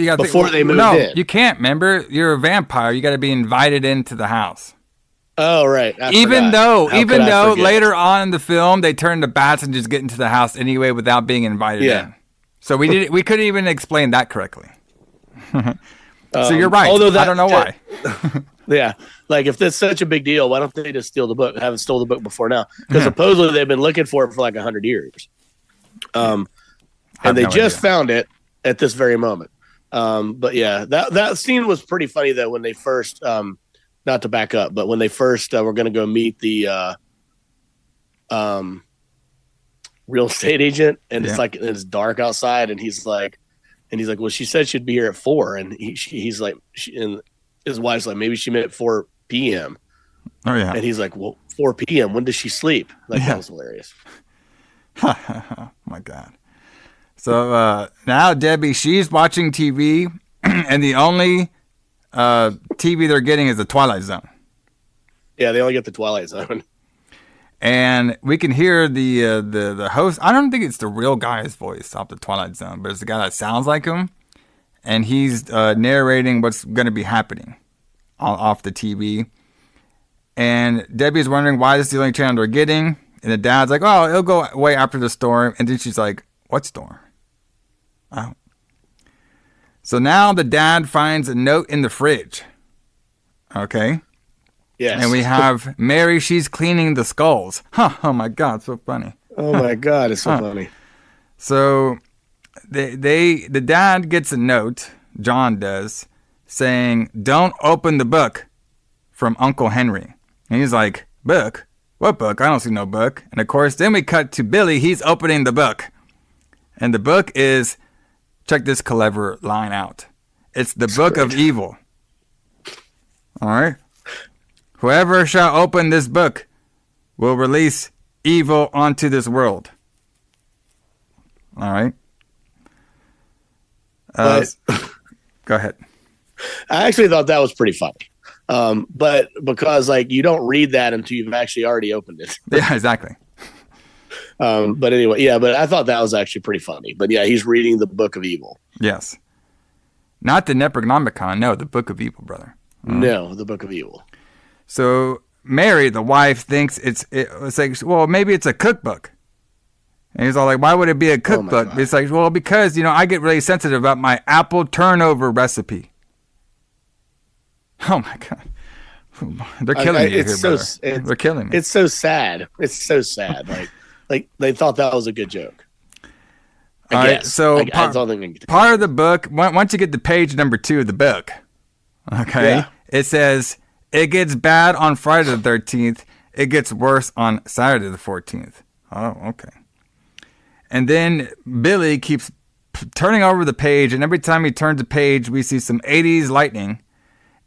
got before they moved in. You can't. Remember, you're a vampire. You got to be invited into the house. Oh, right. Even though later on in the film they turn the bats and just get into the house anyway without being invited in. So we couldn't even explain that correctly. So you're right. I don't know why. Yeah, like if that's such a big deal, why don't they just steal the book? Haven't stole the book before now, because supposedly they've been looking for it for like 100 years, and they just found it at this very moment. But yeah, that scene was pretty funny though when they first, not to back up, but when they first were going to go meet the real estate agent, and it's dark outside, and he's like, well, she said she'd be here at 4, and he's like, and his wife's like, maybe she meant 4 p.m. Oh yeah, and he's like, well, 4 p.m. When does she sleep? That was hilarious. Oh my God. So now Debbie, she's watching TV, and the only TV they're getting is the Twilight Zone. Yeah, they only get the Twilight Zone. And we can hear the host. I don't think it's the real guy's voice off the Twilight Zone, but it's the guy that sounds like him. And he's narrating what's going to be happening off the TV. And Debbie's wondering why this is the only channel they're getting. And the dad's like, oh, it'll go away after the storm. And then she's like, what storm? Oh. So now the dad finds a note in the fridge. Okay. Yes. And we have Mary, she's cleaning the skulls. Oh my God, so funny. Oh my God, it's so funny. So the dad gets a note, John does, saying, "Don't open the book," from Uncle Henry. And he's like, "Book? What book? I don't see no book." And of course, then we cut to Billy. He's opening the book. And the book is, check this clever line out. It's the book of evil. All right. "Whoever shall open this book will release evil onto this world." All right. Go ahead. I actually thought that was pretty funny. But because like you don't read that until you've actually already opened it. Yeah, exactly. But anyway, yeah, but I thought that was actually pretty funny. But yeah, he's reading the Book of Evil. Yes. Not the Necronomicon. No, the Book of Evil, brother. No, the Book of Evil. So Mary, the wife, thinks it's like, well, maybe it's a cookbook. And he's all like, why would it be a cookbook? It's like, well, because, I get really sensitive about my apple turnover recipe. Oh, my God. They're killing me here, brother. They're killing me. It's so sad. It's so sad. Like they thought that was a good joke. All right, so part of the book, once you get to page number 2 of the book, okay, it says, it gets bad on Friday the 13th. It gets worse on Saturday the 14th. Oh, okay. And then Billy keeps turning over the page, and every time he turns the page, we see some 80s lightning,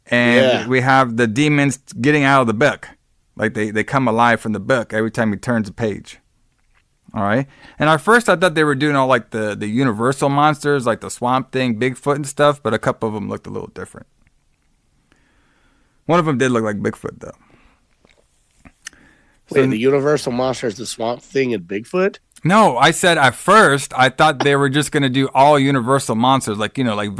and we have the demons getting out of the book. Like they come alive from the book every time he turns the page. All right. And at first I thought they were doing all like the universal monsters, like the Swamp Thing, Bigfoot and stuff, but a couple of them looked a little different. One of them did look like Bigfoot, though. Wait, the universal monsters, the Swamp Thing, and Bigfoot? No, I said at first I thought they were just going to do all universal monsters, like like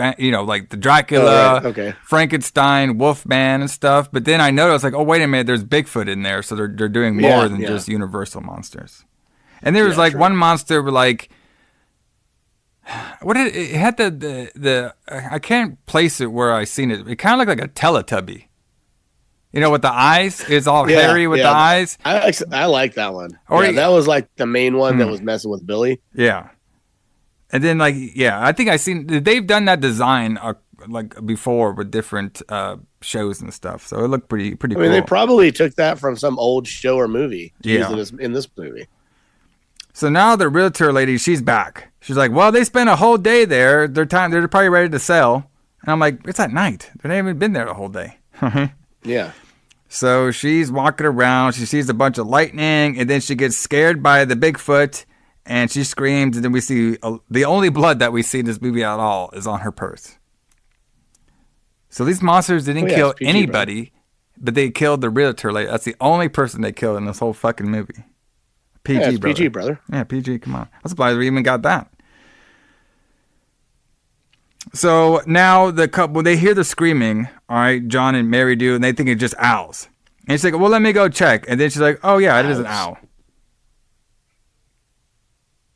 the Dracula, Frankenstein, Wolfman, and stuff. But then I noticed, like, oh wait a minute, there's Bigfoot in there, so they're doing more than just universal monsters. And there was one monster with like, it had the I can't place it where I seen it. It kind of looked like a Teletubby. With the eyes, it's all hairy with the eyes. I like that one. That was like the main one that was messing with Billy. Yeah. And then I think they've done that design before with different shows and stuff. So it looked pretty cool. I mean, they probably took that from some old show or movie in this movie. So now the realtor lady, she's back. She's like, well, they spent a whole day there. They're probably ready to sell. And I'm like, it's at night. They haven't even been there the whole day. Yeah. So she's walking around. She sees a bunch of lightning, and then she gets scared by the Bigfoot, and she screams. And then we see the only blood that we see in this movie at all is on her purse. So these monsters didn't kill PG, anybody, but they killed the realtor lady. That's the only person they killed in this whole fucking movie. PG, brother. PG, brother. Yeah, PG, come on. I'm surprised we even got that. So now the couple, they hear the screaming, all right, John and Mary do, and they think it's just owls. And she's like, well, let me go check. And then she's like, oh, yeah, it is an owl.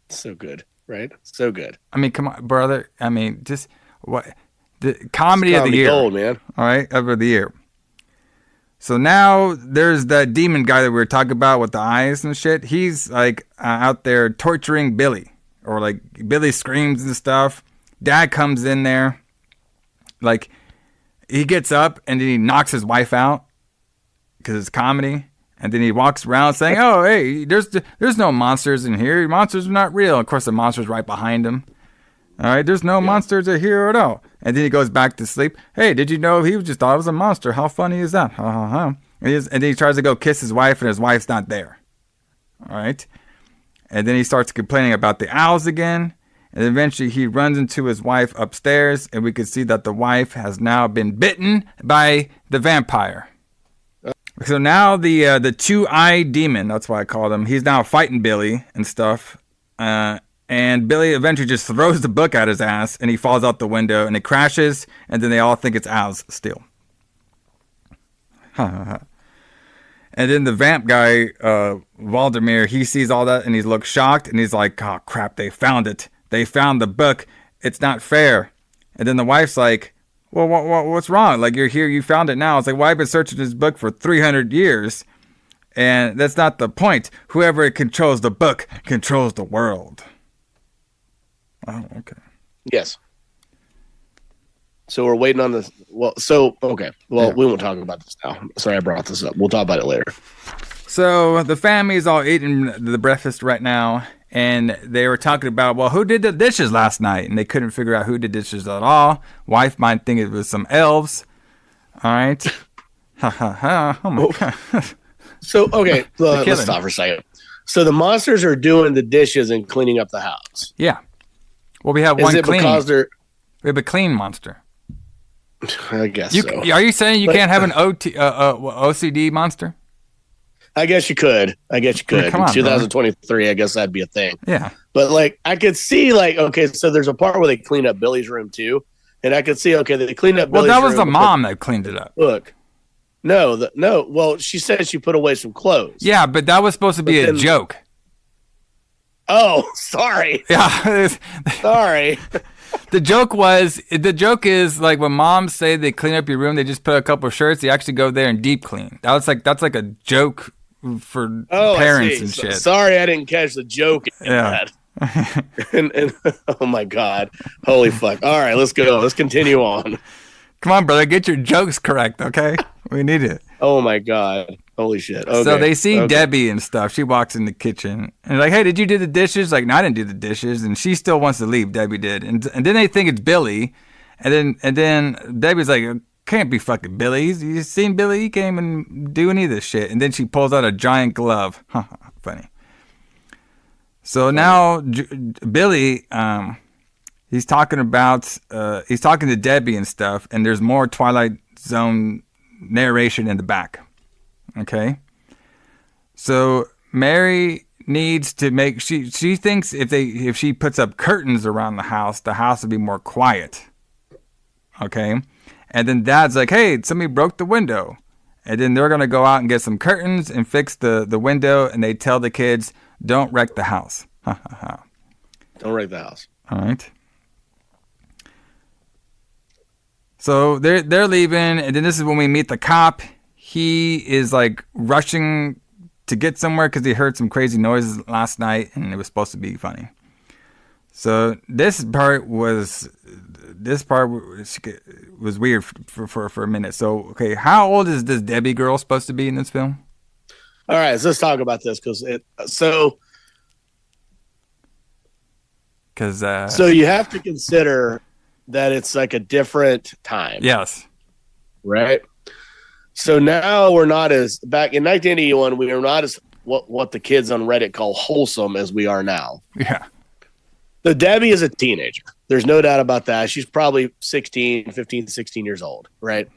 So good, right? So good. I mean, come on, brother. I mean, just what? The comedy of the year. Gold, man. All right, of the year. So now there's that demon guy that we were talking about with the eyes and shit. He's like out there torturing Billy, or like Billy screams and stuff. Dad comes in there, like he gets up and then he knocks his wife out because it's comedy. And then he walks around saying, "Oh, hey, there's no monsters in here. Monsters are not real." Of course, the monster's right behind him. All right, there's no monsters in here at all. And then he goes back to sleep. Hey, did you know he just thought it was a monster? How funny is that? Ha ha ha. And then he tries to go kiss his wife, and his wife's not there. All right. And then he starts complaining about the owls again. And eventually he runs into his wife upstairs, and we can see that the wife has now been bitten by the vampire. So now the two-eyed demon, that's why I called him, he's now fighting Billy and stuff. And Billy eventually just throws the book at his ass, and he falls out the window, and it crashes, and then they all think it's owls still. And then the vamp guy, Valdemir, he sees all that, and he looks shocked, and he's like, oh, crap, they found it. They found the book. It's not fair. And then the wife's like, well, what's wrong? Like, you're here, you found it now. It's like, well, I've been searching this book for 300 years, And that's not the point. Whoever controls the book controls the world. Oh, okay. Yes. So we're waiting on this. Well, okay. Well, we won't talk about this now. Sorry I brought this up. We'll talk about it later. So the family's all eating the breakfast right now, and they were talking about, well, who did the dishes last night? And they couldn't figure out who did dishes at all. Wife might think it was some elves. All right. Ha ha ha. Oh my God. So, okay, let's stop for a second. So the monsters are doing the dishes and cleaning up the house. Yeah. Well, we have one clean. We have a clean monster. I guess so. Are you saying you can't have an OCD monster? I guess you could. I mean, come on, 2023, I guess that'd be a thing. Yeah. But, like, I could see, like, okay, so there's a part where they clean up Billy's room, too. And I could see, okay, they cleaned up Billy's room. Well, that was the mom that cleaned it up. Look. No. Well, she said she put away some clothes. Yeah, but that was supposed to be a joke. Oh, sorry. Yeah. Sorry. The joke is like when moms say they clean up your room, they just put a couple of shirts, they actually go there and deep clean. That's like a joke for parents and shit. Sorry, I didn't catch the joke in that. and oh my God. Holy fuck. All right, let's go. Let's continue on. Come on, brother, get your jokes correct, okay? We need it. Oh my God. Holy shit. Okay. So they see Debbie and stuff. She walks in the kitchen and like, hey, did you do the dishes? Like, no, I didn't do the dishes. And she still wants to leave. Debbie did. And then they think it's Billy. And then Debbie's like, can't be fucking Billy. You seen Billy? He can't even do any of this shit. And then she pulls out a giant glove. Funny. So now Billy, he's talking to Debbie and stuff. And there's more Twilight Zone narration in the back. Okay, so Mary needs to make she thinks if she puts up curtains around the house will be more quiet. Okay, and then Dad's like, hey, somebody broke the window, and then they're gonna go out and get some curtains and fix the window, and they tell the kids, don't wreck the house. Don't wreck the house. All right. So they're leaving, and then this is when we meet the cop. He is like rushing to get somewhere because he heard some crazy noises last night and it was supposed to be funny. So this part was weird for a minute. So, okay, how old is this Debbie girl supposed to be in this film? All right, so let's talk about this because so you have to consider that it's like a different time. Yes. Right? So now we're not as back in 1981. We are not as what the kids on Reddit call wholesome as we are now. Yeah. So Debbie is a teenager. There's no doubt about that. She's probably 15, 16 years old, right?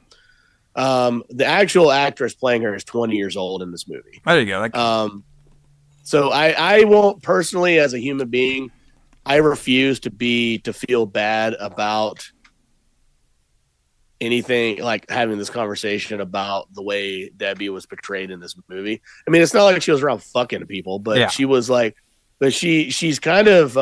The actual actress playing her is 20 years old in this movie. There you go. So I won't personally, as a human being, I refuse to feel bad about anything like having this conversation about the way Debbie was portrayed in this movie. I mean, it's not like she was around fucking people, but she was like, but she's kind of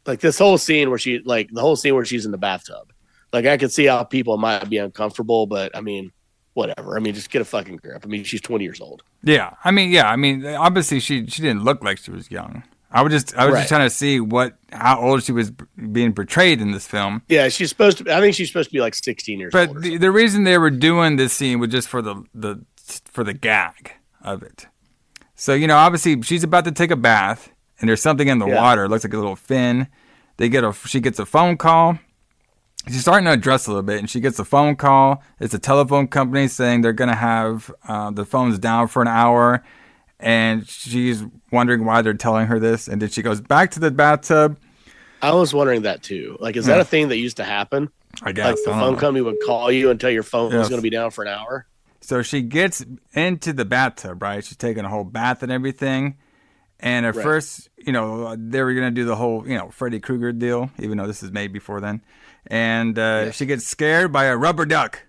like this whole scene where she's in the bathtub. Like I could see how people might be uncomfortable, but I mean, whatever. I mean, just get a fucking grip. I mean, she's 20 years old. Yeah. I mean, obviously she didn't look like she was young. I was just trying to see how old she was being portrayed in this film. Yeah, I think she's supposed to be like 16 years old. But the reason they were doing this scene was just for the gag of it. So, obviously she's about to take a bath and there's something in the water. It looks like a little fin. She gets a phone call. She's starting to address a little bit and she gets a phone call. It's a telephone company saying they're going to have the phones down for an hour. And she's wondering why they're telling her this. And then she goes back to the bathtub. I was wondering that too. Like, is that a thing that used to happen? I guess. Like the phone company would call you and tell your phone was going to be down for an hour? So she gets into the bathtub, right? She's taking a whole bath and everything. And at first, they were going to do the whole, Freddy Krueger deal, even though this is made before then. And she gets scared by a rubber duck.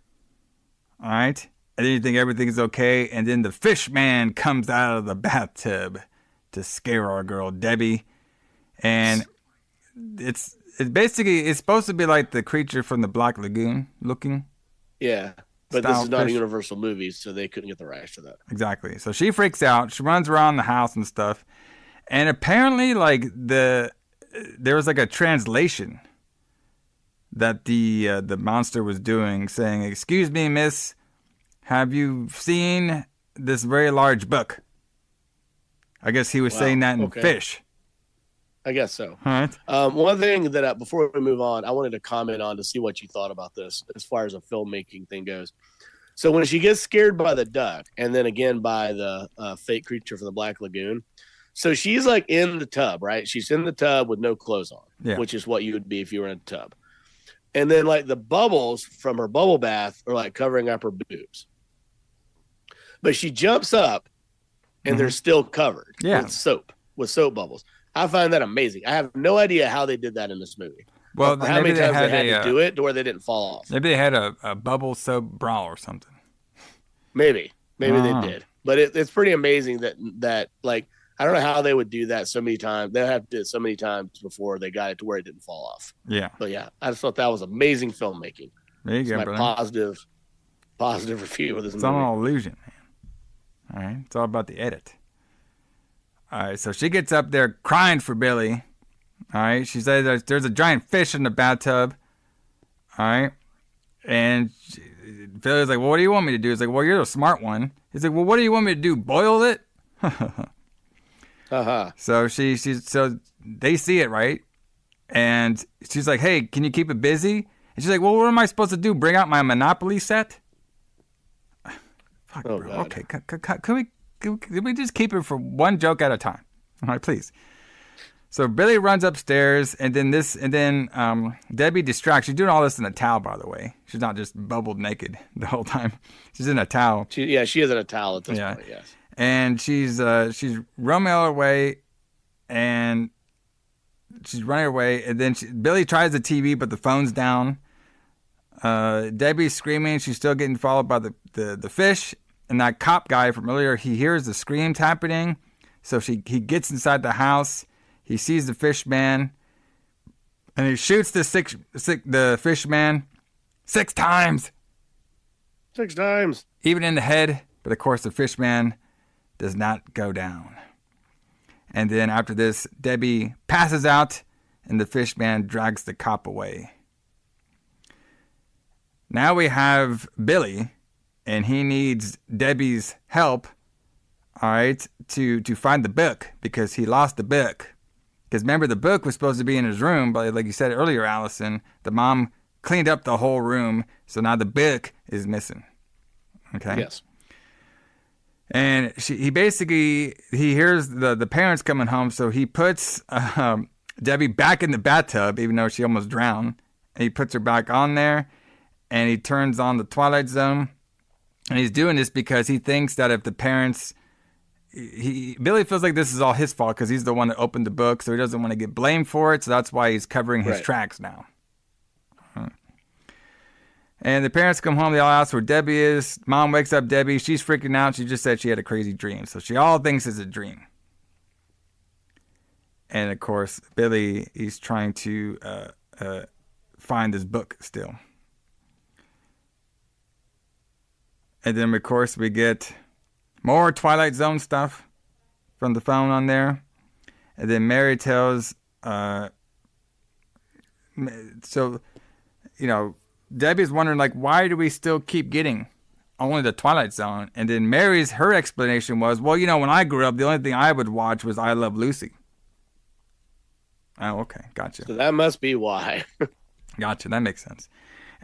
All right? And then you think everything's okay, and then the fish man comes out of the bathtub to scare our girl Debbie. And it's supposed to be like the creature from the Black Lagoon looking. Yeah. But this is not a fish. Universal movie, so they couldn't get the rights to that. Exactly. So she freaks out. She runs around the house and stuff. And apparently, like, there was like a translation that the monster was doing, saying, "Excuse me, miss, have you seen this very large book?" I guess he was saying that in fish. I guess so. All right. One thing that before we move on, I wanted to comment on to see what you thought about this as far as a filmmaking thing goes. So when she gets scared by the duck and then again by the fake creature from the Black Lagoon, so she's like in the tub, right? She's in the tub with no clothes on, which is what you would be if you were in a tub. And then like the bubbles from her bubble bath are like covering up her boobs. But she jumps up and they're still covered with soap bubbles. I find that amazing. I have no idea how they did that in this movie. Well, how many times they had to do it to where they didn't fall off. Maybe they had a bubble soap bra or something. Maybe they did. But it's pretty amazing that like, I don't know how they would do that so many times. They have to do it so many times before they got it to where it didn't fall off. Yeah. But yeah, I just thought that was amazing filmmaking. There you go, my brother. positive review of this movie. It's all illusion, man. All right. It's all about the edit. All right, so she gets up there crying for Billy. All right, she says there's a giant fish in the bathtub. All right, and Billy's like, "Well, what do you want me to do?" He's like, "Well, you're the smart one." He's like, "Well, what do you want me to do? Boil it?" So so they see it, right? And she's like, "Hey, can you keep it busy?" And she's like, "Well, what am I supposed to do? Bring out my Monopoly set?" Fuck, bro. God. Okay, can we just keep it for one joke at a time? All right, please. So Billy runs upstairs, and then Debbie distracts. She's doing all this in a towel, by the way. She's not just bubbled naked the whole time. She's in a towel. She is in a towel at this point, yes. And she's roaming her way, and she's running away. And then Billy tries the TV, but the phone's down. Debbie's screaming. She's still getting followed by the fish. And that cop guy from earlier, he hears the screams happening. So he gets inside the house. He sees the fish man. And he shoots the fish man 6 times. 6 times. Even in the head. But of course, the fish man does not go down. And then after this, Debbie passes out. And the fish man drags the cop away. Now we have Billy. And he needs Debbie's help, all right, to find the book because he lost the book. Because remember, the book was supposed to be in his room, but like you said earlier, Alison, the mom cleaned up the whole room, so now the book is missing. Okay? Yes. And he hears the parents coming home, so he puts Debbie back in the bathtub, even though she almost drowned. And he puts her back on there, and he turns on the Twilight Zone. And he's doing this because he thinks that if the parents... Billy feels like this is all his fault because he's the one that opened the book, so he doesn't want to get blamed for it, so that's why he's covering his tracks now. And the parents come home, they all ask where Debbie is. Mom wakes up Debbie, she's freaking out, she just said she had a crazy dream, so she all thinks it's a dream. And of course, Billy, he's trying to find this book still. And then, of course, we get more Twilight Zone stuff from the phone on there. And then Mary tells... Debbie's wondering, like, why do we still keep getting only the Twilight Zone? And then her explanation was, well, when I grew up, the only thing I would watch was I Love Lucy. Oh, okay. Gotcha. So that must be why. Gotcha. That makes sense.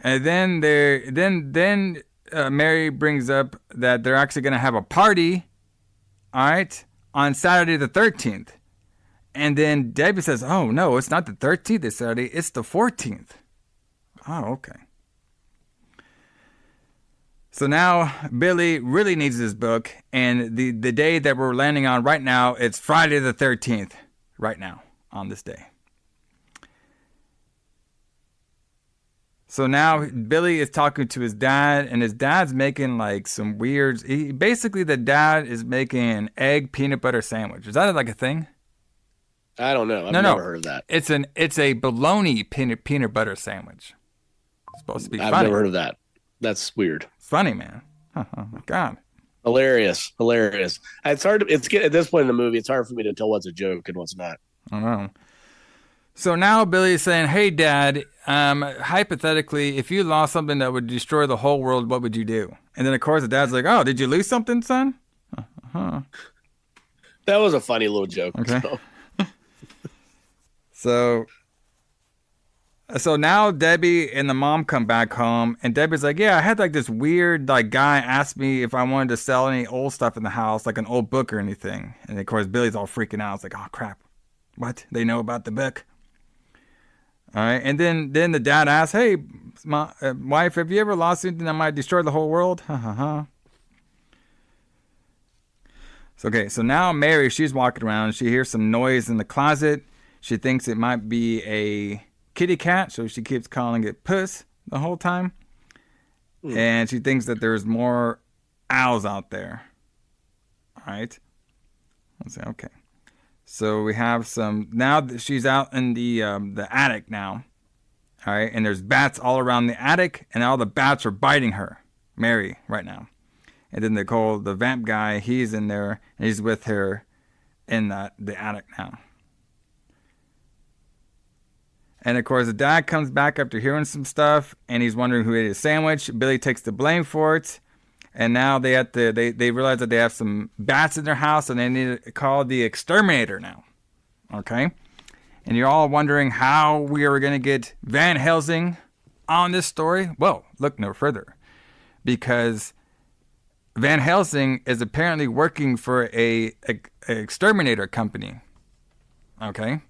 And then Mary brings up that they're actually going to have a party, all right, on Saturday the 13th. And then Debbie says, oh, no, it's not the 13th this Saturday. It's the 14th. Oh, okay. So now Billy really needs this book. And the day that we're landing on right now, it's Friday the 13th right now on this day. So now Billy is talking to his dad, and his dad's making like some weird... Basically, the dad is making an egg peanut butter sandwich. Is that like a thing? I don't know. I've never heard of that. It's a bologna peanut butter sandwich. It's supposed to be funny. I've never heard of that. That's weird. It's funny, man. Oh my God. Hilarious. It's hard to, at this point in the movie, it's hard for me to tell what's a joke and what's not. I don't know. So now Billy's saying, hey, Dad, hypothetically, if you lost something that would destroy the whole world, what would you do? And then, of course, the dad's like, oh, did you lose something, son? Uh-huh. That was a funny little joke. Okay. So now Debbie and the mom come back home, and Debbie's like, yeah, I had like this weird like guy ask me if I wanted to sell any old stuff in the house, like an old book or anything. And of course, Billy's all freaking out. It's like, oh, crap. What? They know about the book? All right, and then the dad asks, hey, wife, have you ever lost anything that might destroy the whole world? So now Mary, she's walking around. She hears some noise in the closet. She thinks it might be a kitty cat, so she keeps calling it Puss the whole time. And she thinks that there's more owls out there. All right. Let's say, okay. So we have some, now that she's out in the attic now. All right. And there's bats all around the attic, and all the bats are biting her, Mary, right now. And then they call the vamp guy, he's in there, and he's with her in the attic now. And of course, the dad comes back after hearing some stuff, and he's wondering who ate his sandwich. Billy takes the blame for it. And now they realize that they have some bats in their house, and they need to call the exterminator now. Okay? And you're all wondering how we are going to get Van Helsing on this story. Well, look no further. Because Van Helsing is apparently working for a exterminator company. Okay?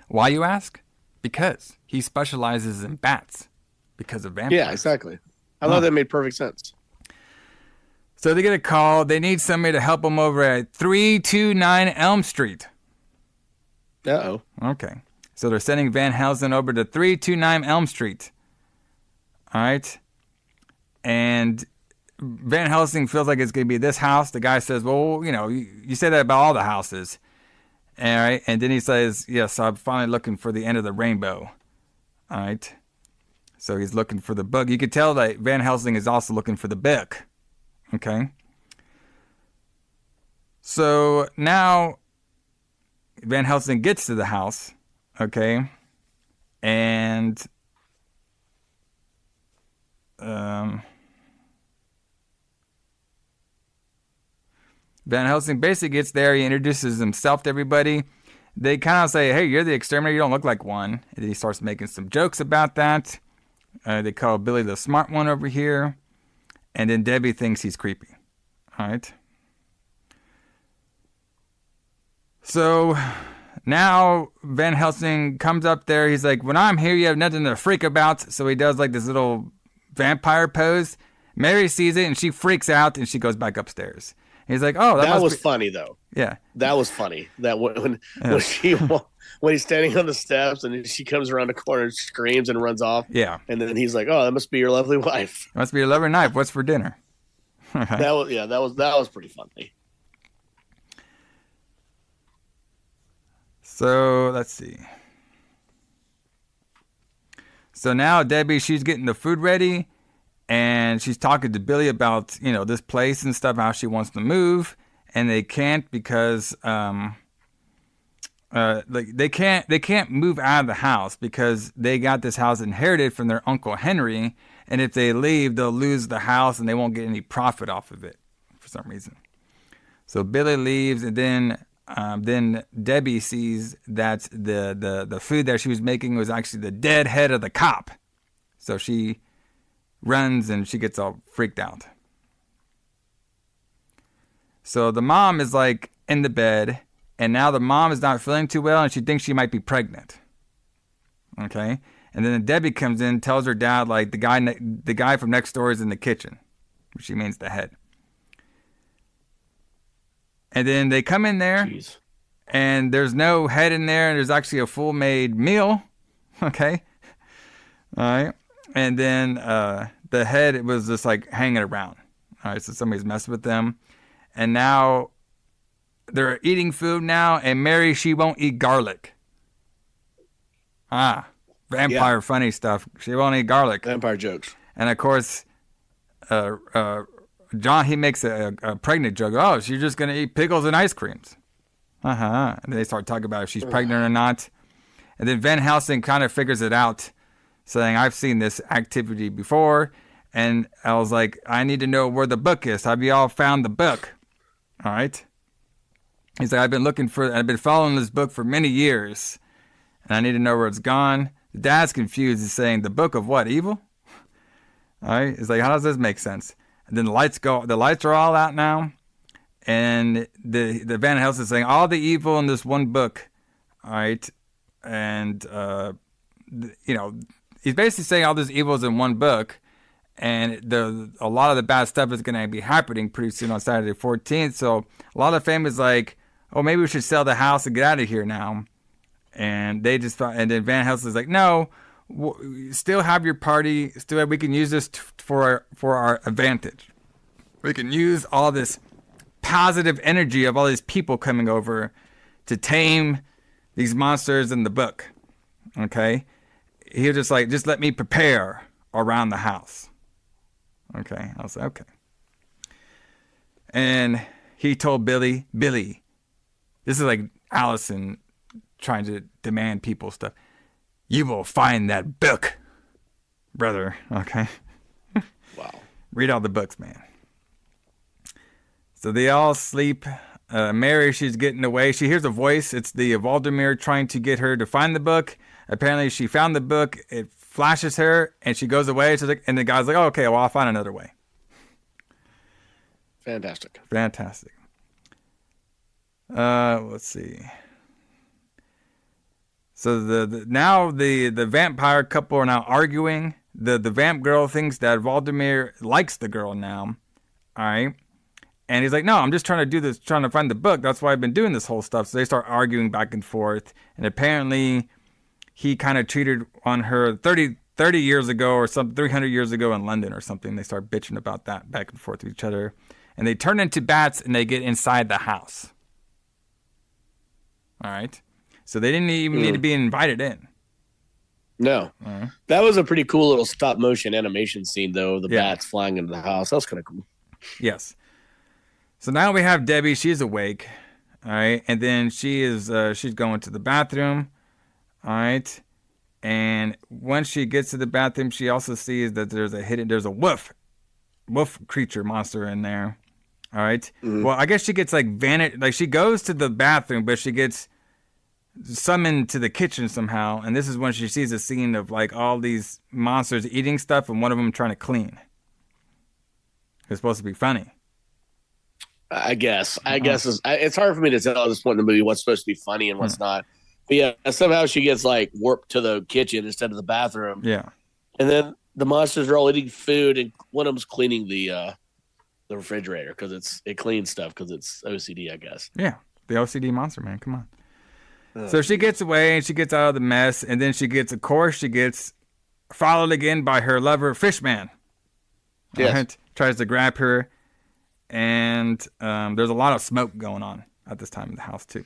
Why, you ask? Because he specializes in bats. Because of vampires. Yeah, exactly. I thought that made perfect sense. So they get a call. They need somebody to help them over at 329 Elm Street. Uh-oh. Okay. So they're sending Van Helsing over to 329 Elm Street. All right. And Van Helsing feels like it's going to be this house. The guy says, well, you say that about all the houses. All right. And then he says, yes, I'm finally looking for the end of the rainbow. All right. So he's looking for the book. You could tell that Van Helsing is also looking for the book. Okay. So now Van Helsing gets to the house. Okay. And Van Helsing basically gets there. He introduces himself to everybody. They kind of say, hey, you're the exterminator. You don't look like one. And then he starts making some jokes about that. They call Billy the smart one over here. And then Debbie thinks he's creepy. All right. So now Van Helsing comes up there. He's like, when I'm here, you have nothing to freak about. So he does like this little vampire pose. Mary sees it and she freaks out and she goes back upstairs. He's like, oh, that was funny though. Yeah. That was funny. That when he's standing on the steps and she comes around the corner and screams and runs off. Yeah. And then he's like, oh, that must be your lovely wife. Must be your lovely knife. What's for dinner? That was pretty funny. So let's see. So now Debbie, she's getting the food ready, and she's talking to Billy about, this place and stuff, how she wants to move, and they can't because they can't move out of the house because they got this house inherited from their Uncle Henry, and if they leave, they'll lose the house and they won't get any profit off of it for some reason. So Billy leaves, and then Debbie sees that the food that she was making was actually the dead head of the cop. So she runs and she gets all freaked out. So the mom is like in the bed, and now the mom is not feeling too well and she thinks she might be pregnant. Okay? And then Debbie comes in, tells her dad like the guy from next door is in the kitchen, which she means the head. And then they come in there, and there's no head in there, and there's actually a full-made meal. Okay? All right? And then the head, it was just like hanging around. All right? So somebody's messing with them. And now they're eating food now, and Mary, she won't eat garlic. Vampire funny stuff. She won't eat garlic. Vampire jokes. And of course, John, he makes a pregnant joke. Oh, she's just going to eat pickles and ice creams. And then they start talking about if she's pregnant or not. And then Van Helsing kind of figures it out, saying, I've seen this activity before. And I was like, I need to know where the book is. Have you all found the book? All right. He's like, I've been following this book for many years. And I need to know where it's gone. The dad's confused. He's saying, the book of what? Evil? All right. He's like, how does this make sense? And then the lights are all out now. And the Van Helsing is saying, all the evil in this one book. All right. And, he's basically saying all this evil is in one book. And a lot of the bad stuff is going to be happening pretty soon on Saturday the 14th. So a lot of the fame is like, oh, maybe we should sell the house and get out of here now. And they just thought, and then Van Helsing is like, no, still have your party. Still, we can use this for our advantage. We can use all this positive energy of all these people coming over to tame these monsters in the book. Okay. He was just like, just let me prepare around the house. Okay. I was like, okay. And he told Billy, this is like Alison trying to demand people stuff. You will find that book, brother. Okay. Wow. Read all the books, man. So they all sleep. Mary, she's getting away. She hears a voice. It's the Valdemir trying to get her to find the book. Apparently, she found the book. It flashes her, and she goes away. She's like, and the guy's like, oh, okay, well, I'll find another way. Fantastic. Let's see. So the vampire couple are now arguing. The vamp girl thinks that Valdemir likes the girl now. All right. And he's like, no, I'm just trying to do this, trying to find the book. That's why I've been doing this whole stuff. So they start arguing back and forth. And apparently he kind of cheated on her 30 years ago or something, 300 years ago in London or something. They start bitching about that back and forth to each other. And they turn into bats and they get inside the house. All right. So they didn't even need to be invited in. No. That was a pretty cool little stop motion animation scene, though. The bats flying into the house. That was kind of cool. Yes. So now we have Debbie. She's awake. All right. And then she's going to the bathroom. All right. And once she gets to the bathroom, she also sees that there's a wolf creature monster in there. All right. Well, I guess she gets she goes to the bathroom, but she gets summoned to the kitchen somehow. And this is when she sees a scene of like all these monsters eating stuff and one of them trying to clean. It's supposed to be funny. I guess it's hard for me to tell at this point in the movie what's supposed to be funny and what's not. But yeah, somehow she gets like warped to the kitchen instead of the bathroom. Yeah. And then the monsters are all eating food and one of them's cleaning the refrigerator because it cleans stuff because it's OCD, I guess. Yeah. The OCD monster, man. Come on. So she gets away and she gets out of the mess, and then she gets followed again by her lover, Fishman. Yes. Right? Tries to grab her, and there's a lot of smoke going on at this time in the house, too.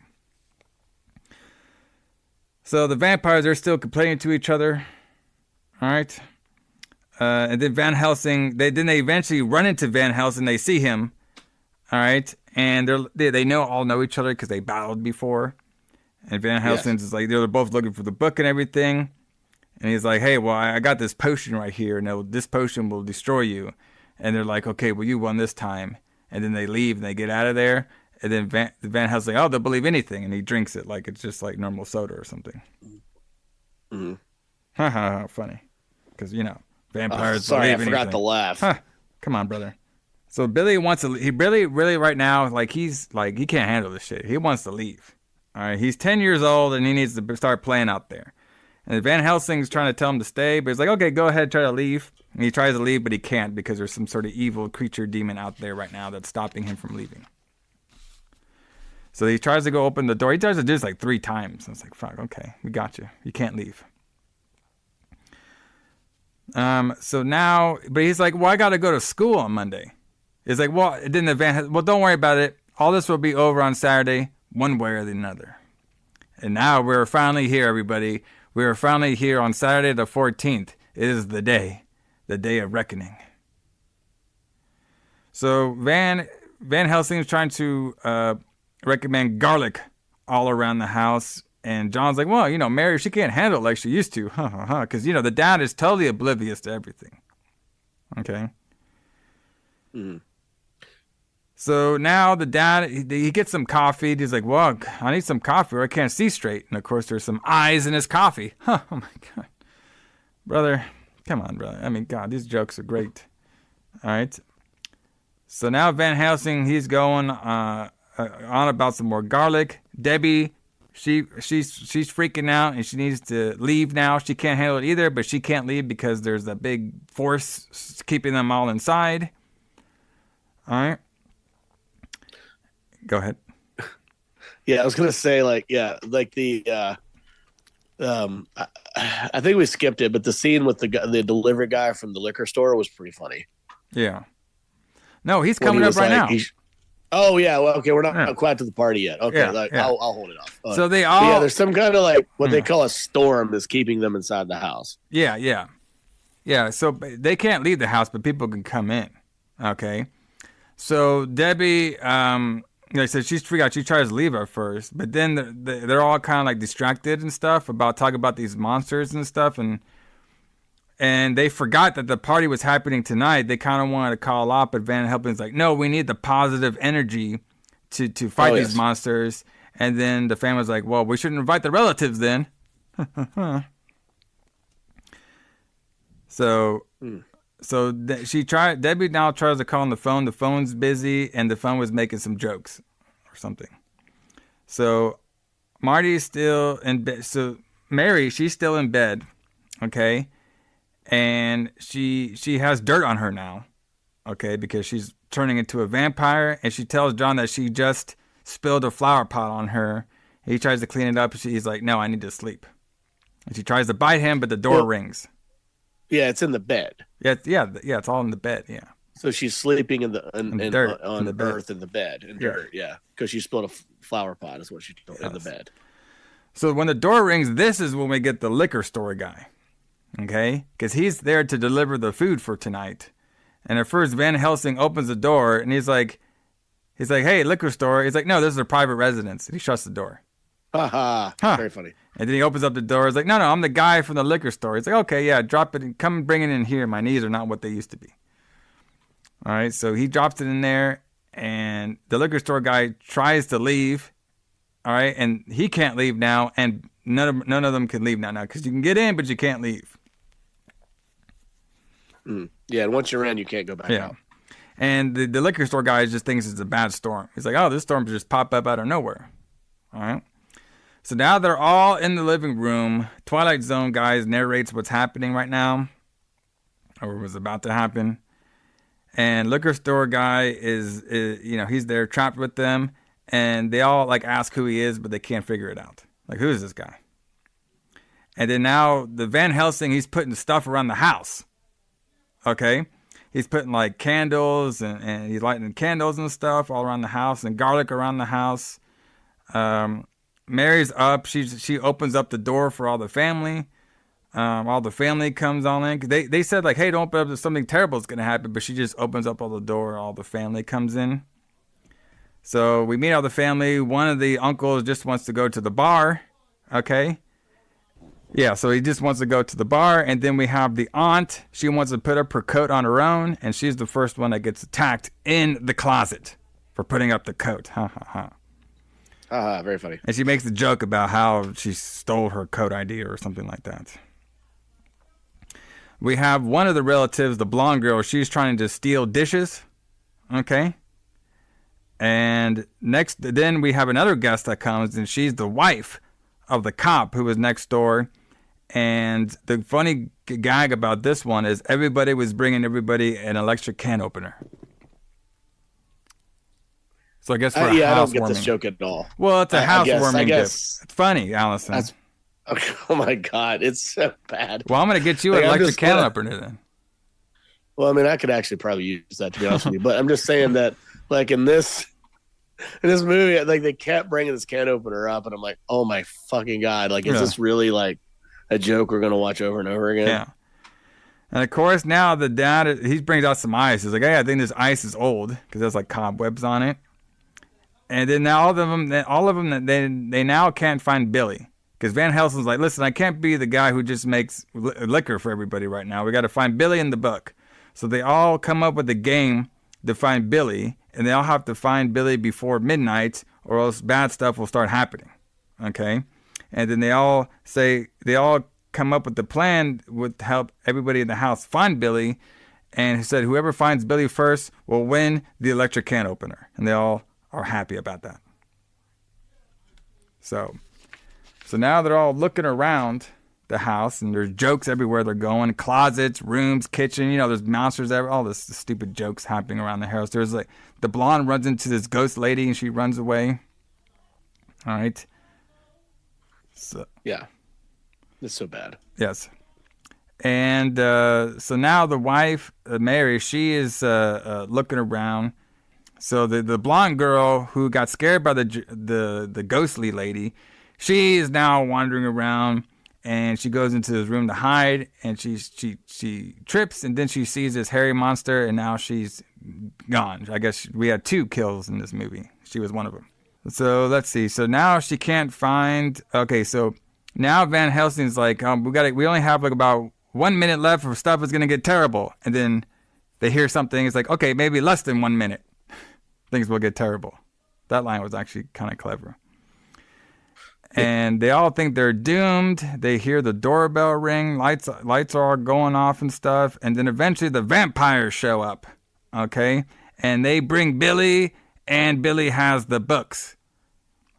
So the vampires are still complaining to each other. All right. And then Van Helsing, they eventually run into Van Helsing. They see him. All right. And they all know each other because they battled before. And Van Helsing's is like, they're both looking for the book and everything. And he's like, hey, well, I got this potion right here. And this potion will destroy you. And they're like, okay, well, you won this time. And then they leave and they get out of there. And then Van Helsing, oh, they'll believe anything. And he drinks it like it's just like normal soda or something. Mm-hmm. Haha, funny. Because, vampires sorry, believe I forgot anything. to laugh. Huh. Come on, brother. So Billy he really right now, like he's like, he can't handle this shit. He wants to leave. All right. He's 10 years old and he needs to start playing out there. And Van Helsing's trying to tell him to stay, but he's like, okay, go ahead, try to leave. And he tries to leave, but he can't because there's some sort of evil creature demon out there right now that's stopping him from leaving. So he tries to go open the door. He tries to do this like 3 times. And it's like, fuck, okay, we got you. You can't leave. So now, but he's like, well, I got to go to school on Monday. He's like, well, don't worry about it. All this will be over on Saturday, one way or the other. And now we're finally here, everybody. We are finally here on Saturday the 14th. It is the day. the day of reckoning. So Van Helsing is trying to recommend garlic all around the house. And John's like, well, Mary, she can't handle it like she used to. Because, the dad is totally oblivious to everything. Okay? Mm-hmm. So now the dad, he gets some coffee. He's like, well, I need some coffee or I can't see straight. And, of course, there's some eyes in his coffee. Oh, my God. Brother, come on, brother. I mean, God, these jokes are great. All right? So now Van Helsing, he's going on about some more garlic. Debbie, she's freaking out and she needs to leave now. She can't handle it either, but she can't leave because there's a big force keeping them all inside. All right. Go ahead. Yeah, I was gonna say I think we skipped it, but the scene with the delivery guy from the liquor store was pretty funny. Yeah. No, he's coming up right now. Oh yeah, well, okay, we're not quite to the party yet. Okay, yeah. I'll hold it off. So they all there's some kind of what they call a storm is keeping them inside the house. Yeah. So they can't leave the house, but people can come in. Okay. So Debbie, they said she's freaked out. She tries to leave at first, but then they're all kind of like distracted and stuff about talking about these monsters and stuff, and they forgot that the party was happening tonight. They kind of wanted to call off, but Van Helsing's like, no, we need the positive energy to fight these monsters. And then the family's like, well, we shouldn't invite the relatives then. Debbie now tries to call on the phone. The phone's busy, and the phone was making some jokes or something. So Marty's still in bed. So Mary, she's still in bed, okay? And she has dirt on her now, okay, because she's turning into a vampire. And she tells John that she just spilled a flower pot on her. He tries to clean it up. He's like, no, I need to sleep. And she tries to bite him, but the door rings. Yeah, it's in the bed. Yeah, it's all in the bed. Yeah. So she's sleeping in dirt on the earth in the bed in dirt. Yeah, because she spilled a flower pot. Is what she told in the bed. So when the door rings, this is when we get the liquor store guy. Okay, because he's there to deliver the food for tonight. And at first, Van Helsing opens the door and he's like, "Hey, liquor store." He's like, "No, this is a private residence." And he shuts the door. Very funny. And then he opens up the door. He's like, no, I'm the guy from the liquor store. He's like, okay, yeah, drop it and come bring it in here. My knees are not what they used to be. All right, so he drops it in there, and the liquor store guy tries to leave. All right, and he can't leave now, and none of them can leave now because you can get in, but you can't leave. Yeah, and once you're in, you can't go back out. And the liquor store guy just thinks it's a bad storm. He's like, oh, this storm just popped up out of nowhere. All right. So now they're all in the living room. Twilight Zone guys narrates what's happening right now, or was about to happen. And liquor store guy is he's there trapped with them, and they all ask who he is, but they can't figure it out. Like, who is this guy? And then now the Van Helsing, he's putting stuff around the house. Okay, he's putting candles and he's lighting candles and stuff all around the house and garlic around the house. Mary's up. She opens up the door for all the family. All the family comes on in. They said hey, don't open up. Something terrible is going to happen. But she just opens up all the door. All the family comes in. So we meet all the family. One of the uncles just wants to go to the bar. Okay. Yeah, so he just wants to go to the bar. And then we have the aunt. She wants to put up her coat on her own. And she's the first one that gets attacked in the closet for putting up the coat. Very funny. And she makes a joke about how she stole her coat ID or something like that. We have one of the relatives, the blonde girl. She's trying to steal dishes. Okay. And then we have another guest that comes, and she's the wife of the cop who was next door. And the funny gag about this one is everybody was bringing everybody an electric can opener. So I guess for I don't get this joke at all. Well, it's a housewarming gift. It's funny, Alison. Oh my God, it's so bad. Well, I'm going to get you an electric can opener then. Well, I mean, I could actually probably use that, to be honest with you. But I'm just saying that, in this movie, they kept bringing this can opener up, and I'm like, oh my fucking God, is this really a joke we're going to watch over and over again? Yeah. And of course, now the dad, he brings out some ice. He's like, hey, I think this ice is old because there's like cobwebs on it. And then now all of them, they now can't find Billy. Because Van Helsing's like, listen, I can't be the guy who just makes liquor for everybody right now. We got to find Billy in the book. So they all come up with a game to find Billy. And they all have to find Billy before midnight or else bad stuff will start happening. Okay? And then they all come up with the plan with help everybody in the house find Billy, and he said whoever finds Billy first will win the electric can opener, and they all are happy about that. So now they're all looking around the house, and there's jokes everywhere they're going, closets, rooms, kitchen, there's monsters everywhere, all this stupid jokes happening around the house. There's like the blonde runs into this ghost lady and she runs away. All right. So yeah. That's so bad. Yes. And so now the wife, Mary, she is looking around. So the blonde girl who got scared by the ghostly lady, she is now wandering around, and she goes into his room to hide, and she trips, and then she sees this hairy monster, and now she's gone. I guess we had 2 kills in this movie. She was one of them. So let's see. So now she can't find. Okay, so. Now Van Helsing's like, we only have like about 1 minute left or stuff is going to get terrible. And then they hear something. It's like, okay, maybe less than 1 minute. Things will get terrible. That line was actually kind of clever. And they all think they're doomed. They hear the doorbell ring. Lights are going off and stuff. And then eventually the vampires show up. Okay. And they bring Billy, and Billy has the books.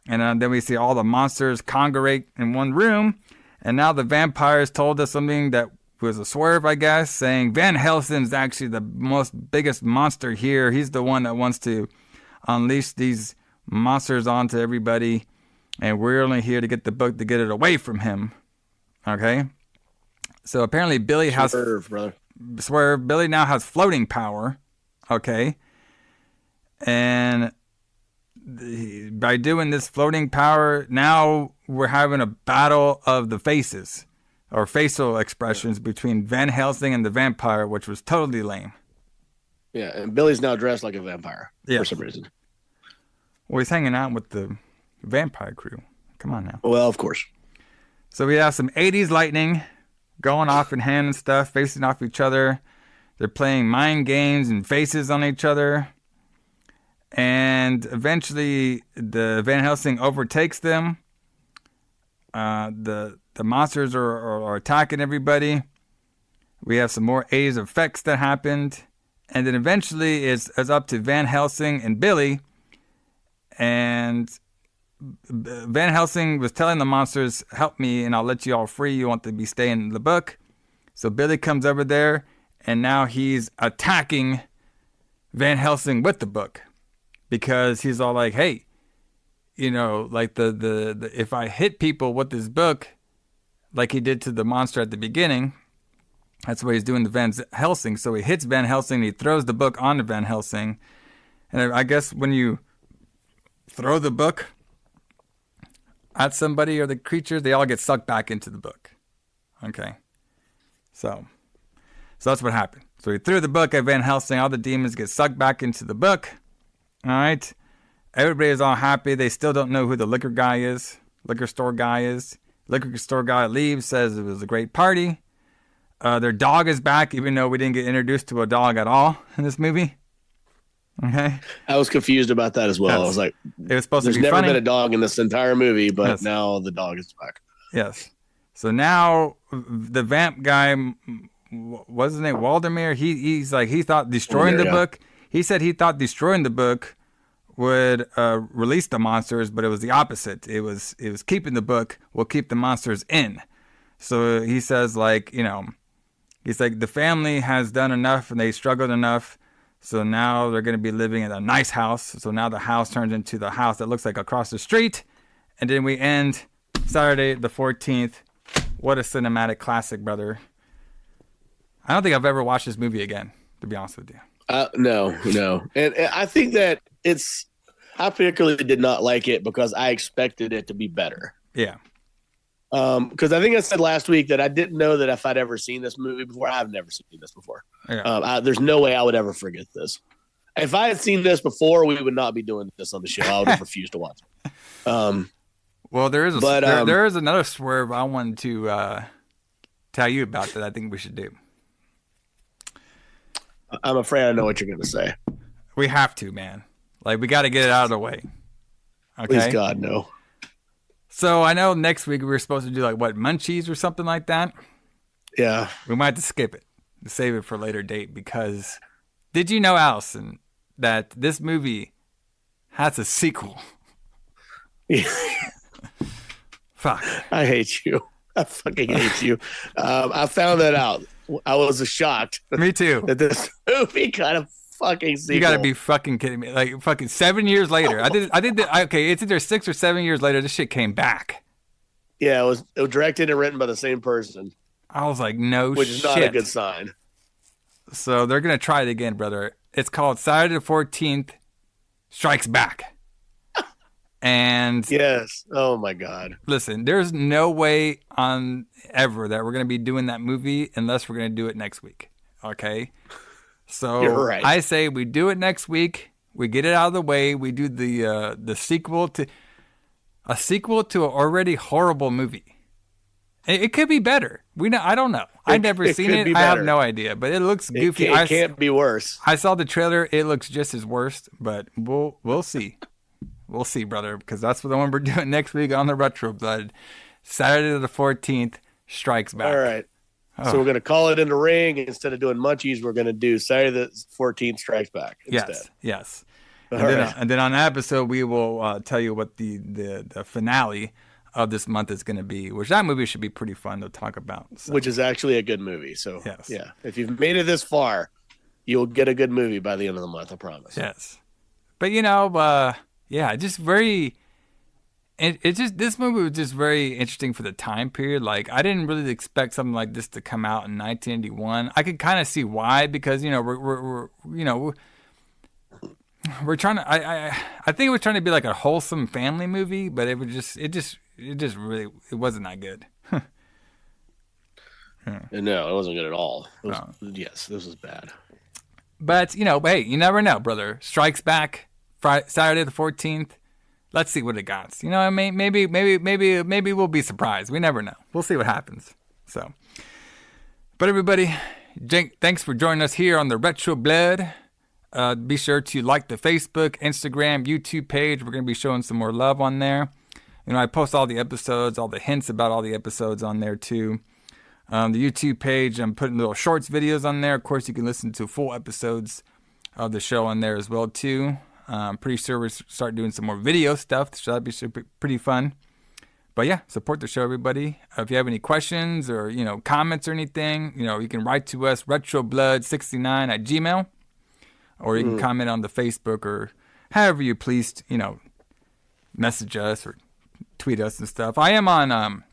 And then we see all the monsters congregate in one room. And now the vampires told us something that was a swerve, I guess, saying Van Helsing's actually the biggest monster here. He's the one that wants to unleash these monsters onto everybody. And we're only here to get the book to get it away from him. Okay? So apparently Billy has... Swerve. Billy now has floating power. Okay? And... by doing this floating power, now we're having a battle of the faces or facial expressions between Van Helsing and the vampire, which was totally lame. Yeah, and Billy's now dressed like a vampire for some reason. Well, he's hanging out with the vampire crew. Come on now. Well, of course. So we have some 80s lightning going off in hand and stuff, facing off each other. They're playing mind games and faces on each other. And eventually, the Van Helsing overtakes them. The monsters are attacking everybody. We have some more 80s effects that happened. And then eventually, it's up to Van Helsing and Billy. And Van Helsing was telling the monsters, help me and I'll let you all free. You want to be staying in the book. So Billy comes over there, and now he's attacking Van Helsing with the book. Because he's all like, hey, like the if I hit people with this book, like he did to the monster at the beginning, that's what he's doing to Van Helsing. So he hits Van Helsing, he throws the book onto Van Helsing. And I guess when you throw the book at somebody or the creatures, they all get sucked back into the book. Okay. So that's what happened. So he threw the book at Van Helsing, all the demons get sucked back into the book. All right. Everybody is all happy. They still don't know who the liquor store guy is. Liquor store guy leaves, says it was a great party. Their dog is back, even though we didn't get introduced to a dog at all in this movie. Okay. I was confused about that as well. Yes. I was like, it was supposed to be there's never funny. been a dog in this entire movie, but now the dog is back. Yes. So now the vamp guy, what's his name? Waldemar. He thought destroying the book. He said he thought destroying the book would release the monsters, but it was the opposite. It was keeping the book will keep the monsters in. So he says, he's like, the family has done enough and they struggled enough. So now they're going to be living in a nice house. So now the house turns into the house that looks like across the street. And then we end Saturday the 14th. What a cinematic classic, brother. I don't think I've ever watched this movie again, to be honest with you. No. And I think that I particularly did not like it because I expected it to be better. Yeah. Because I think I said last week that I didn't know that if I'd ever seen this movie before. I've never seen this before. Yeah. There's no way I would ever forget this. If I had seen this before, we would not be doing this on the show. I would have refused to watch it. Well, there is there is another swerve I wanted to tell you about that I think we should do. I'm afraid I know what you're going to say. We have to, man. Like, we got to get it out of the way. Okay? Please, God, no. So I know next week we were supposed to do like what, munchies or something like that. Yeah, we might have to skip it, save it for a later date, because did you know, Alison, that this movie has a sequel? Fuck, I hate you. I fucking hate you. I found that out. I was shocked. Me too. That this movie got a fucking sequel. You got to be fucking kidding me! Like fucking 7 years later. I did. Okay, it's either 6 or 7 years later. This shit came back. Yeah, it was directed and written by the same person. I was like, no, which is not a good sign. So they're gonna try it again, brother. It's called Saturday the 14th Strikes Back. And yes, oh my God! Listen, there's no way on ever that we're gonna be doing that movie unless we're gonna do it next week. Okay. So you're right. I say we do it next week. We get it out of the way. We do the sequel to an already horrible movie. It could be better. I don't know. I've never seen it. I have no idea. But it looks goofy. It can't be worse. I saw the trailer. It looks just as worst. But we'll see. We'll see, brother, because that's the one we're doing next week on the Retro Blood. Saturday the 14th Strikes Back. All right. So we're going to call it in the ring. Instead of doing munchies, we're going to do Saturday the 14th Strikes Back instead. Yes. And then on that episode, we will tell you what the finale of this month is going to be, which that movie should be pretty fun to talk about. So. Which is actually a good movie. So, yes. Yeah, if you've made it this far, you'll get a good movie by the end of the month, I promise. Yes. But, yeah, just very... this movie was just very interesting for the time period. Like, I didn't really expect something like this to come out in 1981. I could kind of see why, because we're trying to. I think it was trying to be like a wholesome family movie, but it wasn't that good. No, it wasn't good at all. Yes, this was bad. But hey, you never know, brother. Strikes Back, Saturday the 14th. Let's see what it got. Maybe we'll be surprised. We never know. We'll see what happens. So, but everybody, thanks for joining us here on the Retro Blood. Be sure to like the Facebook, Instagram, YouTube page. We're going to be showing some more love on there. I post all the episodes, all the hints about all the episodes on there too. The YouTube page, I'm putting little shorts videos on there. Of course, you can listen to full episodes of the show on there as well too. I'm pretty sure we'll start doing some more video stuff, so that'd be pretty fun. But yeah, support the show, everybody. If you have any questions or, comments or anything, you can write to us, retroblood69@gmail.com, or you can comment on the Facebook or however you please, message us or tweet us and stuff. I am on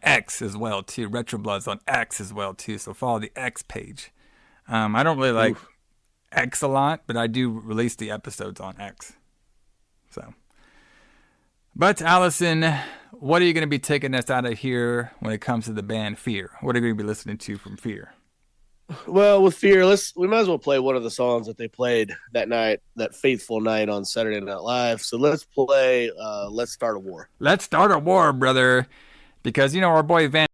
X as well too. Retroblood's on X as well too, so follow the X page. I don't really like X a lot, but I do release the episodes on X. So, but Alison, what are you going to be taking us out of here when it comes to the band Fear? What are you going to be listening to from Fear? Well, with Fear, we might as well play one of the songs that they played that night, that fateful night on Saturday Night Live. So let's play Let's Start a War. Let's Start a War, brother. Because, our boy Van